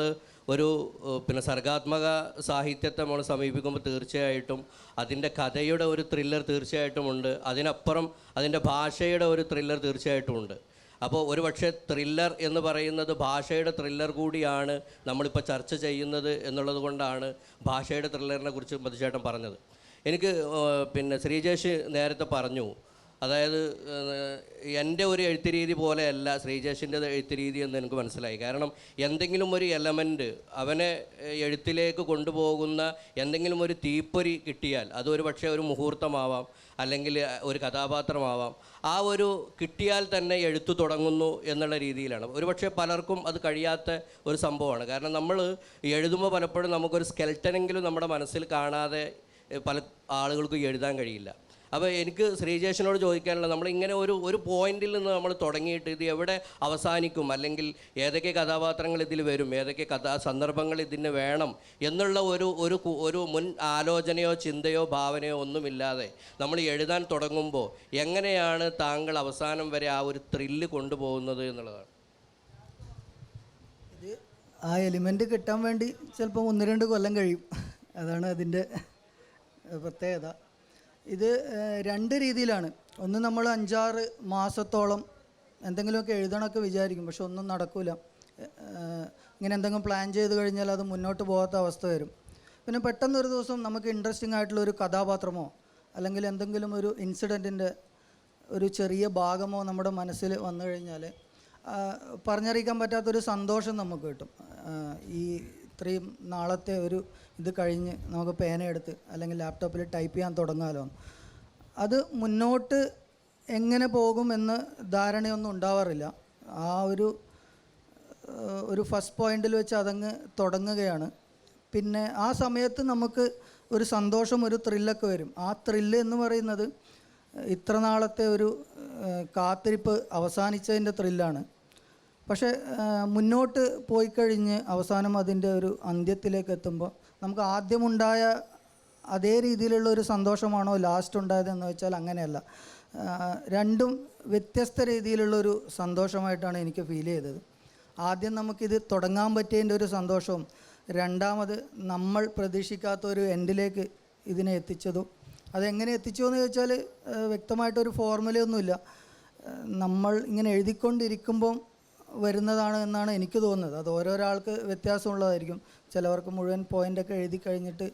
ഒരു സർഗാത്മക സാഹിത്യത്തെ നമ്മൾ സമീപിക്കുമ്പോൾ തീർച്ചയായിട്ടും അതിൻ്റെ കഥയുടെ ഒരു ത്രില്ലർ തീർച്ചയായിട്ടും ഉണ്ട്, അതിനപ്പുറം അതിൻ്റെ ഭാഷയുടെ ഒരു ത്രില്ലർ തീർച്ചയായിട്ടും ഉണ്ട്. അപ്പോൾ ഒരു പക്ഷേ ത്രില്ലർ എന്ന് പറയുന്നത് ഭാഷയുടെ ത്രില്ലർ കൂടിയാണ് നമ്മളിപ്പോൾ ചർച്ച ചെയ്യുന്നത് എന്നുള്ളത് കൊണ്ടാണ് ഭാഷയുടെ ത്രില്ലറിനെ കുറിച്ച് മധുചേട്ടൻ പറഞ്ഞത്. എനിക്ക് ശ്രീജേഷ് നേരത്തെ പറഞ്ഞു, അതായത് എൻ്റെ ഒരു എഴുത്ത് രീതി പോലെയല്ല ശ്രീജേഷിൻ്റെ എഴുത്ത് രീതി എന്ന് എനിക്ക് മനസ്സിലായി. കാരണം എന്തെങ്കിലും ഒരു എലമെൻറ്റ് അവനെ എഴുത്തിലേക്ക് കൊണ്ടുപോകുന്ന എന്തെങ്കിലും ഒരു തീപ്പൊരി കിട്ടിയാൽ അതൊരു പക്ഷേ ഒരു മുഹൂർത്തമാവാം, അല്ലെങ്കിൽ ഒരു കഥാപാത്രമാവാം. ആ ഒരു കിട്ടിയാൽ തന്നെ എഴുത്തു തുടങ്ങുന്നു എന്നുള്ള രീതിയിലാണ്. ഒരുപക്ഷെ പലർക്കും അത് കഴിയാത്ത ഒരു സംഭവമാണ്. കാരണം നമ്മൾ എഴുതുമ്പോൾ പലപ്പോഴും നമുക്കൊരു സ്കെൽറ്റനെങ്കിലും നമ്മുടെ മനസ്സിൽ കാണാതെ പല ആളുകൾക്കും എഴുതാൻ കഴിയില്ല. അപ്പോൾ എനിക്ക് ശ്രീജേഷിനോട് ചോദിക്കാനുള്ളത്, നമ്മളിങ്ങനെ ഒരു പോയിന്റിൽ നിന്ന് നമ്മൾ തുടങ്ങിയിട്ട് ഇത് എവിടെ അവസാനിക്കും, അല്ലെങ്കിൽ ഏതൊക്കെ കഥാപാത്രങ്ങൾ ഇതിൽ വരും, ഏതൊക്കെ സന്ദർഭങ്ങൾ ഇതിന് വേണം എന്നുള്ള ഒരു മുൻ ആലോചനയോ ചിന്തയോ ഭാവനയോ ഒന്നുമില്ലാതെ നമ്മൾ എഴുതാൻ തുടങ്ങുമ്പോൾ എങ്ങനെയാണ് താങ്കൾ അവസാനം വരെ ആ ഒരു ത്രില്ല് കൊണ്ടുപോകുന്നത് എന്നുള്ളതാണ്. ഇത് ആ എലിമെൻ്റ് കിട്ടാൻ വേണ്ടി ചിലപ്പോൾ 1-2 കൊല്ലം കഴിയും. അതാണ് അതിൻ്റെ പ്രത്യേകത. ഇത് 2 രീതിയിലാണ്. ഒന്ന്, നമ്മൾ 5-6 മാസത്തോളം എന്തെങ്കിലുമൊക്കെ എഴുതണമൊക്കെ വിചാരിക്കും, പക്ഷെ ഒന്നും നടക്കില്ല. ഇങ്ങനെ എന്തെങ്കിലും പ്ലാൻ ചെയ്ത് കഴിഞ്ഞാൽ അത് മുന്നോട്ട് പോകാത്ത അവസ്ഥ വരും. പിന്നെ പെട്ടെന്നൊരു ദിവസം നമുക്ക് ഇൻട്രസ്റ്റിംഗ് ആയിട്ടുള്ളൊരു കഥാപാത്രമോ അല്ലെങ്കിൽ എന്തെങ്കിലും ഒരു ഇൻസിഡൻറ്റിൻ്റെ ഒരു ചെറിയ ഭാഗമോ നമ്മുടെ മനസ്സിൽ വന്നു കഴിഞ്ഞാൽ പറഞ്ഞറിയിക്കാൻ പറ്റാത്തൊരു സന്തോഷം നമുക്ക് കിട്ടും. ഈ ഇത്രയും നാളത്തെ ഒരു ഇത് കഴിഞ്ഞ് നമുക്ക് പേനയെടുത്ത് അല്ലെങ്കിൽ ലാപ്ടോപ്പിൽ ടൈപ്പ് ചെയ്യാൻ തുടങ്ങാമല്ലോ. അത് മുന്നോട്ട് എങ്ങനെ പോകുമെന്ന് ധാരണയൊന്നും ഉണ്ടാവാറില്ല. ആ ഒരു ഫസ്റ്റ് പോയിന്റിൽ വെച്ച് അതങ്ങ് തുടങ്ങുകയാണ്. പിന്നെ ആ സമയത്ത് നമുക്ക് ഒരു സന്തോഷം, ഒരു ത്രില്ലൊക്കെ വരും. ആ ത്രില്ല് എന്ന് പറയുന്നത് ഇത്ര നാളത്തെ ഒരു കാത്തിരിപ്പ് അവസാനിച്ചതിൻ്റെ ത്രില്ലാണ്. പക്ഷേ മുന്നോട്ട് പോയി കഴിഞ്ഞ് അവസാനം അതിൻ്റെ ഒരു അന്ത്യത്തിലേക്ക് എത്തുമ്പോൾ നമുക്ക് ആദ്യമുണ്ടായ അതേ രീതിയിലുള്ള ഒരു സന്തോഷമാണോ ലാസ്റ്റ് ഉണ്ടായതെന്ന് വെച്ചാൽ അങ്ങനെയല്ല. രണ്ടും വ്യത്യസ്ത രീതിയിലുള്ളൊരു സന്തോഷമായിട്ടാണ് എനിക്ക് ഫീൽ ചെയ്തത്. ആദ്യം നമുക്കിത് തുടങ്ങാൻ പറ്റിയതിൻ്റെ ഒരു സന്തോഷവും, രണ്ടാമത് നമ്മൾ പ്രതീക്ഷിക്കാത്തൊരു എൻഡിലേക്ക് ഇതിനെ എത്തിച്ചതും. അതെങ്ങനെ എത്തിച്ചു എന്ന് ചോദിച്ചാൽ വ്യക്തമായിട്ടൊരു ഫോർമുലയൊന്നുമില്ല. നമ്മൾ ഇങ്ങനെ എഴുതിക്കൊണ്ടിരിക്കുമ്പം വരുന്നതാണ് എന്നാണ് എനിക്ക് തോന്നുന്നത്. അത് ഓരോരാൾക്ക് വ്യത്യാസമുള്ളതായിരിക്കും. ചിലവർക്ക് മുഴുവൻ പോയിൻ്റൊക്കെ എഴുതി കഴിഞ്ഞിട്ട്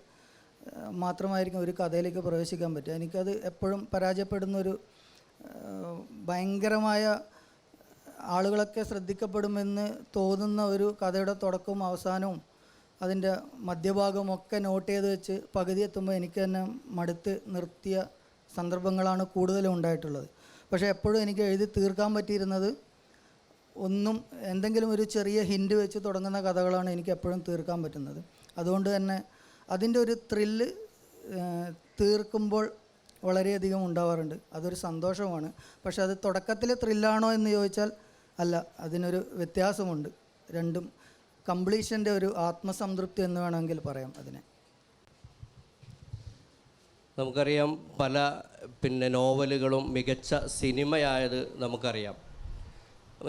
മാത്രമായിരിക്കും ഒരു കഥയിലേക്ക് പ്രവേശിക്കാൻ പറ്റുക. എനിക്കത് എപ്പോഴും പരാജയപ്പെടുന്നൊരു ഭയങ്കരമായ ആളുകളൊക്കെ ശ്രദ്ധിക്കപ്പെടുമെന്ന് തോന്നുന്ന ഒരു കഥയുടെ തുടക്കവും അവസാനവും അതിൻ്റെ മധ്യഭാഗവും ഒക്കെ നോട്ട് ചെയ്ത് വെച്ച് പകുതി എത്തുമ്പോൾ എനിക്ക് തന്നെ മടുത്ത് നിർത്തിയ സന്ദർഭങ്ങളാണ് കൂടുതലും ഉണ്ടായിട്ടുള്ളത്. പക്ഷേ എപ്പോഴും എനിക്ക് എഴുതി തീർക്കാൻ പറ്റിയിരുന്നത് എന്തെങ്കിലും ഒരു ചെറിയ ഹിൻഡ് വെച്ച് തുടങ്ങുന്ന കഥകളാണ് എനിക്ക് എപ്പോഴും തീർക്കാൻ പറ്റുന്നത്. അതുകൊണ്ട് തന്നെ അതിൻ്റെ ഒരു ത്രില്ല് തീർക്കുമ്പോൾ വളരെയധികം ഉണ്ടാവാറുണ്ട്. അതൊരു സന്തോഷമാണ്. പക്ഷെ അത് തുടക്കത്തിലെ ത്രില്ലാണോ എന്ന് ചോദിച്ചാൽ അല്ല, അതിനൊരു വ്യത്യാസമുണ്ട്. രണ്ടും കംപ്ലീഷൻ്റെ ഒരു ആത്മസംതൃപ്തി എന്ന് വേണമെങ്കിൽ പറയാം അതിനെ. നമുക്കറിയാം പല നോവലുകളും മികച്ച സിനിമയായത് നമുക്കറിയാം.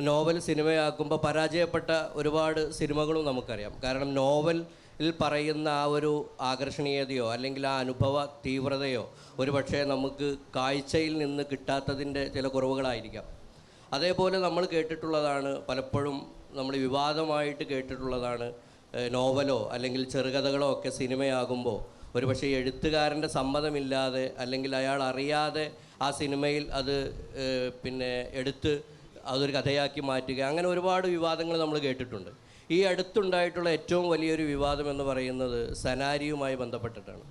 നോവൽ സിനിമയാക്കുമ്പോൾ പരാജയപ്പെട്ട ഒരുപാട് സിനിമകളും നമുക്കറിയാം. കാരണം നോവലിൽ പറയുന്ന ആ ഒരു ആകർഷണീയതയോ അല്ലെങ്കിൽ ആ അനുഭവ തീവ്രതയോ ഒരുപക്ഷെ നമുക്ക് കാഴ്ചയിൽ നിന്ന് കിട്ടാത്തതിൻ്റെ ചില കുറവുകളായിരിക്കാം. അതേപോലെ നമ്മൾ കേട്ടിട്ടുള്ളതാണ്, പലപ്പോഴും നമ്മൾ വിവാദമായിട്ട് കേട്ടിട്ടുള്ളതാണ്, നോവലോ അല്ലെങ്കിൽ ചെറുകഥകളോ ഒക്കെ സിനിമയാകുമ്പോൾ ഒരുപക്ഷെ എഴുത്തുകാരൻ്റെ സമ്മതമില്ലാതെ അല്ലെങ്കിൽ അയാൾ അറിയാതെ ആ സിനിമയിൽ അത് പിന്നെ എടുത്ത് അതൊരു കഥയാക്കി മാറ്റുക, അങ്ങനെ ഒരുപാട് വിവാദങ്ങൾ നമ്മൾ കേട്ടിട്ടുണ്ട്. ഈ അടുത്തുണ്ടായിട്ടുള്ള ഏറ്റവും വലിയൊരു വിവാദം എന്ന് പറയുന്നത് സനാരിയുമായി ബന്ധപ്പെട്ടിട്ടാണ്.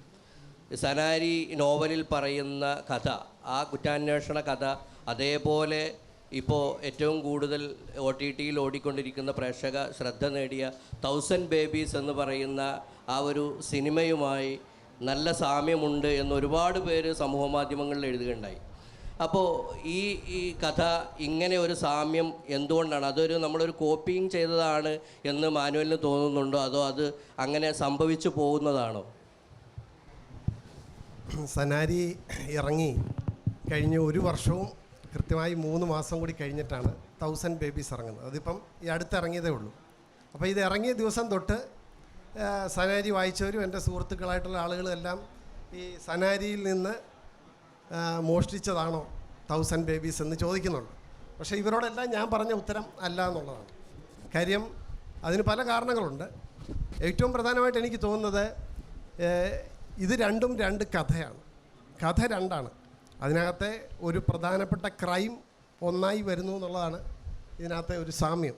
സനാരി നോവലിൽ പറയുന്ന കഥ, ആ കുറ്റാന്വേഷണ കഥ അതേപോലെ ഇപ്പോൾ ഏറ്റവും കൂടുതൽ OTTയിൽ ഓടിക്കൊണ്ടിരിക്കുന്ന പ്രേക്ഷക ശ്രദ്ധ നേടിയ 1000 ബേബീസ് എന്ന് പറയുന്ന ആ ഒരു സിനിമയുമായി നല്ല സാമ്യമുണ്ട് എന്ന് ഒരുപാട് പേര് സമൂഹ മാധ്യമങ്ങളിൽ എഴുതുകയുണ്ടായി. അപ്പോൾ ഈ കഥ ഇങ്ങനെ ഒരു സാമ്യം എന്തുകൊണ്ടാണ്? അതൊരു നമ്മളൊരു കോപ്പിങ് ചെയ്തതാണ് എന്ന് മാനുവലിന് തോന്നുന്നുണ്ടോ, അതോ അത് അങ്ങനെ സംഭവിച്ചു പോകുന്നതാണോ? സനാരി ഇറങ്ങി കഴിഞ്ഞ് 1 വർഷവും കൃത്യമായി 3 മാസം കൂടി കഴിഞ്ഞിട്ടാണ് 1000 ബേബീസ് ഇറങ്ങുന്നത്. അതിപ്പം ഈ അടുത്തിറങ്ങിയതേ ഉള്ളൂ. അപ്പോൾ ഇത് ഇറങ്ങിയ ദിവസം തൊട്ട് സനാരി വായിച്ചവരും എൻ്റെ സുഹൃത്തുക്കളായിട്ടുള്ള ആളുകളെല്ലാം ഈ സനാരിയിൽ നിന്ന് മോഷ്ടിച്ചതാണോ 1000 ബേബീസ് എന്ന് ചോദിക്കുന്നുണ്ട്. പക്ഷേ ഇവരോടെല്ലാം ഞാൻ പറഞ്ഞ ഉത്തരം അല്ല എന്നുള്ളതാണ്. കാര്യം അതിന് പല കാരണങ്ങളുണ്ട്. ഏറ്റവും പ്രധാനമായിട്ട് എനിക്ക് തോന്നുന്നത് ഇത് രണ്ടും 2 കഥയാണ്. കഥ 2ആണ്. അതിനകത്തെ ഒരു പ്രധാനപ്പെട്ട ക്രൈം ഒന്നായി വരുന്നു എന്നുള്ളതാണ് ഇതിനകത്തെ ഒരു സാമ്യം.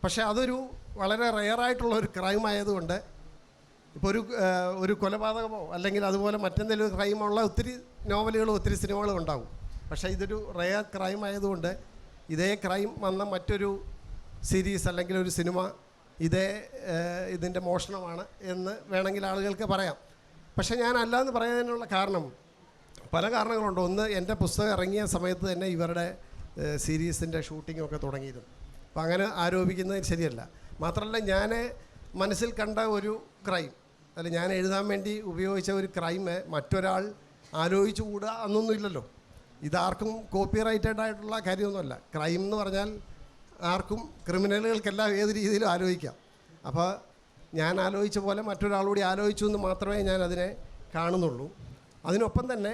പക്ഷേ അതൊരു വളരെ റെയറായിട്ടുള്ള ഒരു ക്രൈം ആയതുകൊണ്ട് ഇപ്പോൾ ഒരു കൊലപാതകമോ അല്ലെങ്കിൽ അതുപോലെ മറ്റെന്തെങ്കിലും ഒരു ക്രൈമുള്ള ഒത്തിരി നോവലുകളും ഒത്തിരി സിനിമകളും ഉണ്ടാകും. പക്ഷേ ഇതൊരു റെയർ ക്രൈം ആയതുകൊണ്ട് ഇതേ ക്രൈം വന്ന മറ്റൊരു സീരീസ് അല്ലെങ്കിൽ ഒരു സിനിമ ഇതിൻ്റെ മോഷണമാണ് എന്ന് വേണമെങ്കിൽ ആളുകൾക്ക് പറയാം. പക്ഷേ ഞാൻ അല്ലാന്ന് പറയാനുള്ള കാരണം പല കാരണങ്ങളുണ്ട്. ഒന്ന്, എൻ്റെ പുസ്തകം ഇറങ്ങിയ സമയത്ത് തന്നെ ഇവരുടെ സീരീസിൻ്റെ ഷൂട്ടിങ്ങൊക്കെ തുടങ്ങിയിരുന്നു. അപ്പം അങ്ങനെ ആരോപിക്കുന്നത് ശരിയല്ല. മാത്രമല്ല, ഞാൻ മനസ്സിൽ കണ്ട ഒരു ക്രൈം, അല്ല ഞാൻ എഴുതാൻ വേണ്ടി ഉപയോഗിച്ച ഒരു ക്രൈം മറ്റൊരാൾ ആലോചിച്ചുകൂടുക എന്നൊന്നുമില്ലല്ലോ. ഇതാർക്കും കോപ്പിറൈറ്റഡ് ആയിട്ടുള്ള കാര്യമൊന്നുമല്ല. ക്രൈം എന്ന് പറഞ്ഞാൽ ആർക്കും, ക്രിമിനലുകൾക്കെല്ലാം ഏത് രീതിയിലും ആലോചിക്കാം. അപ്പോൾ ഞാൻ ആലോചിച്ച പോലെ മറ്റൊരാളൂടി ആലോചിച്ചു എന്ന് മാത്രമേ ഞാൻ അതിനെ കാണുന്നുള്ളൂ. അതിനൊപ്പം തന്നെ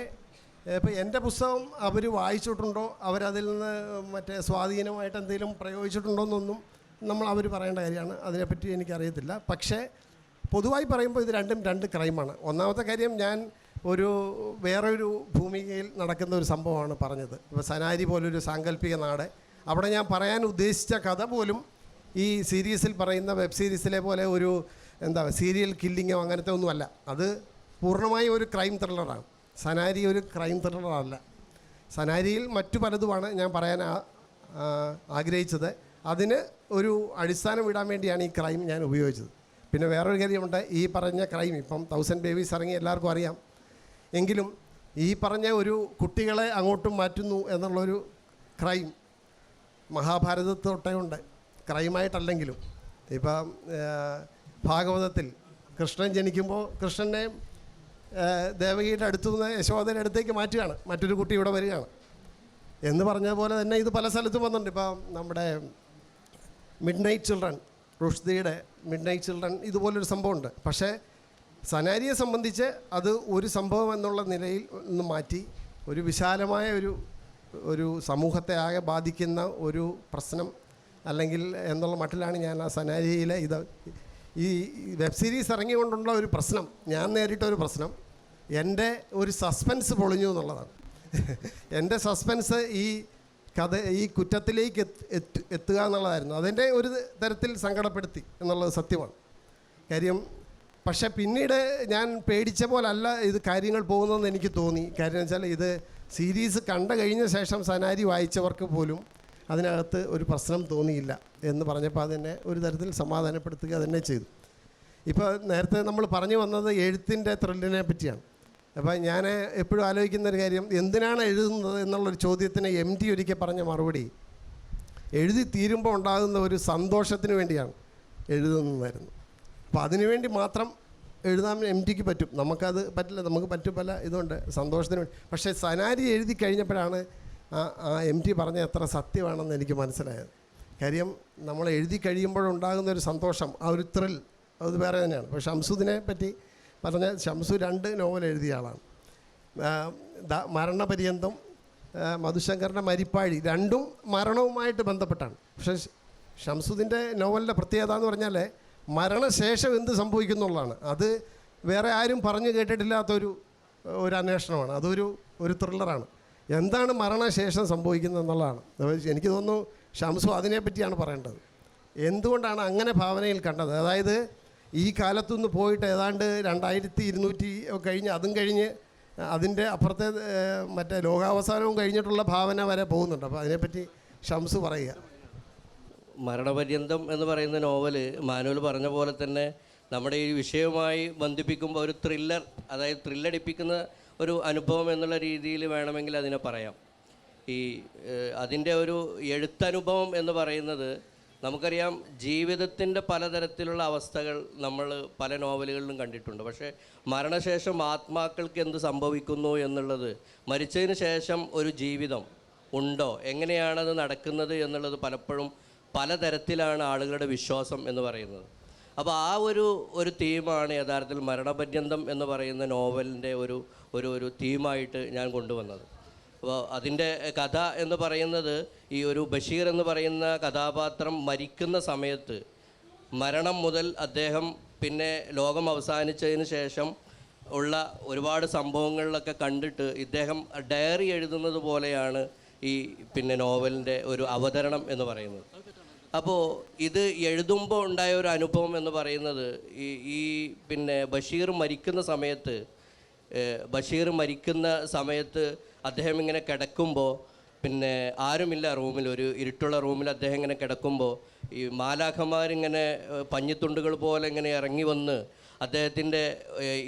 ഇപ്പോൾ എൻ്റെ പുസ്തകം അവർ വായിച്ചിട്ടുണ്ടോ, അവരതിൽ നിന്ന് മറ്റേ സ്വാധീനമായിട്ട് എന്തെങ്കിലും പ്രയോഗിച്ചിട്ടുണ്ടോ എന്നൊന്നും അവർ പറയേണ്ട കാര്യമാണ്. അതിനെപ്പറ്റി എനിക്കറിയത്തില്ല. പക്ഷേ പൊതുവായി പറയുമ്പോൾ ഇത് രണ്ടും 2 ക്രൈമാണ്. ഒന്നാമത്തെ കാര്യം, ഞാൻ വേറൊരു ഭൂമികയിൽ നടക്കുന്ന ഒരു സംഭവമാണ് പറഞ്ഞത്. ഇപ്പോൾ സനാരി പോലൊരു സാങ്കല്പിക നാട്, അവിടെ ഞാൻ പറയാൻ ഉദ്ദേശിച്ച കഥ പോലും ഈ സീരീസിൽ പറയുന്ന വെബ് സീരീസിലെ പോലെ ഒരു സീരിയൽ കില്ലിങ്ങോ അങ്ങനത്തെ ഒന്നുമല്ല. അത് പൂർണ്ണമായും ഒരു ക്രൈം ത്രില്ലറാണ്. സനാരി ഒരു ക്രൈം ത്രില്ലറല്ല. സനാരിയിൽ മറ്റു പലതുമാണ് ഞാൻ പറയാൻ ആഗ്രഹിച്ചത്. അതിന് ഒരു അടിസ്ഥാനം ഇടാൻ വേണ്ടിയാണ് ഈ ക്രൈം ഞാൻ ഉപയോഗിച്ചത്. പിന്നെ വേറൊരു കാര്യമുണ്ട്. ഈ പറഞ്ഞ ക്രൈം ഇപ്പം 1000 ബേബീസ് ഇറങ്ങി എല്ലാവർക്കും അറിയാം. എങ്കിലും ഈ പറഞ്ഞ ഒരു കുട്ടികളെ അങ്ങോട്ടും മാറ്റുന്നു എന്നുള്ളൊരു ക്രൈം മഹാഭാരതത്തൊട്ടേ ഉണ്ട്, ക്രൈമായിട്ടല്ലെങ്കിലും. ഇപ്പം ഭാഗവതത്തിൽ കൃഷ്ണൻ ജനിക്കുമ്പോൾ കൃഷ്ണനെ ദേവകിയുടെ അടുത്തു നിന്ന് യശോദയുടെ അടുത്തേക്ക് മാറ്റുകയാണ്, മറ്റൊരു കുട്ടി ഇവിടെ വരികയാണ് എന്ന് പറഞ്ഞതുപോലെ തന്നെ ഇത് പല സ്ഥലത്തും വന്നിട്ടുണ്ട്. ഇപ്പം നമ്മുടെ മിഡ് നൈറ്റ് ചിൽഡ്രൻ, റുഷ്ദിയുടെ മിഡ് നൈറ്റ് ചിൽഡ്രൻ, ഇതുപോലൊരു സംഭവമുണ്ട്. പക്ഷേ സനാരിയെ സംബന്ധിച്ച് അത് ഒരു സംഭവം എന്നുള്ള നിലയിൽ നിന്ന് മാറ്റി ഒരു വിശാലമായ ഒരു സമൂഹത്തെ ആകെ ബാധിക്കുന്ന ഒരു പ്രശ്നം അല്ലെങ്കിൽ എന്നുള്ള മട്ടിലാണ് ഞാൻ ആ സനാരിയിലെ ഈ വെബ് സീരീസ് ഇറങ്ങിക്കൊണ്ടുള്ള ഒരു പ്രശ്നം, ഞാൻ നേരിട്ട ഒരു പ്രശ്നം, എൻ്റെ ഒരു സസ്പെൻസ് പൊളിഞ്ഞു എന്നുള്ളതാണ്. എൻ്റെ സസ്പെൻസ് ഈ കുറ്റത്തിലേക്ക് എത്തുക എന്നുള്ളതായിരുന്നു. അതിൻ്റെ ഒരു തരത്തിൽ സങ്കടപ്പെടുത്തി എന്നുള്ളത് സത്യമാണ്. കാര്യം പക്ഷേ പിന്നീട് ഞാൻ പേടിച്ച പോലല്ല ഇത് കാര്യങ്ങൾ പോകുന്നതെന്ന് എനിക്ക് തോന്നി. കാര്യം വെച്ചാൽ ഇത് സീരീസ് കണ്ടു കഴിഞ്ഞ ശേഷം സനാരി വായിച്ചവർക്ക് പോലും അതിനകത്ത് ഒരു പ്രശ്നം തോന്നിയില്ല എന്ന് പറഞ്ഞപ്പോൾ അതെന്നെ ഒരു തരത്തിൽ സമാധാനപ്പെടുത്തുക തന്നെ ചെയ്തു. ഇപ്പോൾ നേരത്തെ നമ്മൾ പറഞ്ഞു വന്നത് എഴുത്തിൻ്റെ ത്രില്ലിനെ പറ്റിയാണ്. അപ്പോൾ ഞാൻ എപ്പോഴും ആലോചിക്കുന്നൊരു കാര്യം, എന്തിനാണ് എഴുതുന്നത് എന്നുള്ളൊരു ചോദ്യത്തിന് MT ഒരിക്കൽ പറഞ്ഞ മറുപടി, എഴുതി തീരുമ്പോൾ ഉണ്ടാകുന്ന ഒരു സന്തോഷത്തിന് വേണ്ടിയാണ് എഴുതുന്നതായിരുന്നു. അപ്പോൾ അതിനുവേണ്ടി മാത്രം എഴുതാൻ MTക്ക് പറ്റും, നമുക്കത് പറ്റില്ല. നമുക്ക് പറ്റും പല ഇതുണ്ട് സന്തോഷത്തിന് വേണ്ടി. പക്ഷേ സനാരി എഴുതി കഴിഞ്ഞപ്പോഴാണ് ആ MT പറഞ്ഞ എത്ര സത്യമാണെന്ന് എനിക്ക് മനസ്സിലായത്. കാര്യം നമ്മൾ എഴുതി കഴിയുമ്പോഴുണ്ടാകുന്ന ഒരു സന്തോഷം, ആ ഒരു ത്രിൽ, അത് വേറെ തന്നെയാണ്. അപ്പോൾ ഷംസുദിനെ പറ്റി പറഞ്ഞ, ഷംസു 2 നോവൽ എഴുതിയ ആളാണ്. മരണപര്യന്തം, മധുശങ്കറിൻ്റെ മരിപ്പാഴി, രണ്ടും മരണവുമായിട്ട് ബന്ധപ്പെട്ടാണ്. പക്ഷേ ഷംസുദിൻ്റെ നോവലിൻ്റെ പ്രത്യേകത എന്ന് പറഞ്ഞാൽ മരണശേഷം എന്ത് സംഭവിക്കുന്നുള്ളതാണ്. അത് വേറെ ആരും പറഞ്ഞു കേട്ടിട്ടില്ലാത്തൊരു അന്വേഷണമാണ്. അതൊരു ത്രില്ലറാണ്. എന്താണ് മരണശേഷം സംഭവിക്കുന്നത് എന്നുള്ളതാണ്. എനിക്ക് തോന്നുന്നു ഷംസു അതിനെപ്പറ്റിയാണ് പറയേണ്ടത്. എന്തുകൊണ്ടാണ് അങ്ങനെ ഭാവനയിൽ കണ്ടത്? അതായത് ഈ കാലത്തുനിന്ന് പോയിട്ട് ഏതാണ്ട് 2200 കഴിഞ്ഞ് അതും കഴിഞ്ഞ് അതിൻ്റെ അപ്പുറത്തെ മറ്റേ ലോകാവസാനവും കഴിഞ്ഞിട്ടുള്ള ഭാവന വരെ പോകുന്നുണ്ട്. അപ്പോൾ അതിനെപ്പറ്റി ഷംസു പറയുക. മരണപര്യന്തം എന്ന് പറയുന്ന നോവല് മാനുവൽ പറഞ്ഞ പോലെ തന്നെ നമ്മുടെ ഈ വിഷയവുമായി ബന്ധിപ്പിക്കുമ്പോൾ ഒരു ത്രില്ലർ, അതായത് ത്രില്ലടിപ്പിക്കുന്ന ഒരു അനുഭവം എന്നുള്ള രീതിയിൽ വേണമെങ്കിൽ അതിനെ പറയാം. ഈ അതിൻ്റെ ഒരു എഴുത്തനുഭവം എന്ന് പറയുന്നത് നമുക്കറിയാം, ജീവിതത്തിൻ്റെ പലതരത്തിലുള്ള അവസ്ഥകൾ നമ്മൾ പല നോവലുകളിലും കണ്ടിട്ടുണ്ട്. പക്ഷേ മരണശേഷം ആത്മാക്കൾക്ക് എന്ത് സംഭവിക്കുന്നു എന്നുള്ളത്, മരിച്ചതിന് ശേഷം ഒരു ജീവിതം ഉണ്ടോ, എങ്ങനെയാണത് നടക്കുന്നത് എന്നുള്ളത് പലപ്പോഴും പലതരത്തിലാണ് ആളുകളുടെ വിശ്വാസം എന്ന് പറയുന്നത്. അപ്പോൾ ആ ഒരു തീമാണ് യഥാർത്ഥത്തിൽ മരണപര്യന്തം എന്ന് പറയുന്ന നോവലിൻ്റെ ഒരു തീമായിട്ട് ഞാൻ കൊണ്ടുവന്നത്. അപ്പോൾ അതിൻ്റെ കഥ എന്ന് പറയുന്നത്, ഈ ഒരു ബഷീർ എന്ന് പറയുന്ന കഥാപാത്രം മരിക്കുന്ന സമയത്ത്, മരണം മുതൽ അദ്ദേഹം പിന്നെ ലോകം അവസാനിച്ചതിന് ശേഷം ഉള്ള ഒരുപാട് സംഭവങ്ങളിലൊക്കെ കണ്ടിട്ട് ഇദ്ദേഹം ഡയറി എഴുതുന്നത് പോലെയാണ് ഈ പിന്നെ നോവലിൻ്റെ ഒരു അവതരണം എന്ന് പറയുന്നത്. അപ്പോൾ ഇത് എഴുതുമ്പോൾ ഉണ്ടായ ഒരു അനുഭവം എന്ന് പറയുന്നത്, ഈ പിന്നെ ബഷീർ മരിക്കുന്ന സമയത്ത് അദ്ദേഹം ഇങ്ങനെ കിടക്കുമ്പോൾ, പിന്നെ ആരുമില്ല റൂമിൽ, ഒരു ഇരുട്ടുള്ള റൂമിൽ അദ്ദേഹം ഇങ്ങനെ കിടക്കുമ്പോൾ ഈ മാലാഖമാരിങ്ങനെ പഞ്ഞിത്തുണ്ടുകൾ പോലെ ഇങ്ങനെ ഇറങ്ങി വന്ന് അദ്ദേഹത്തിൻ്റെ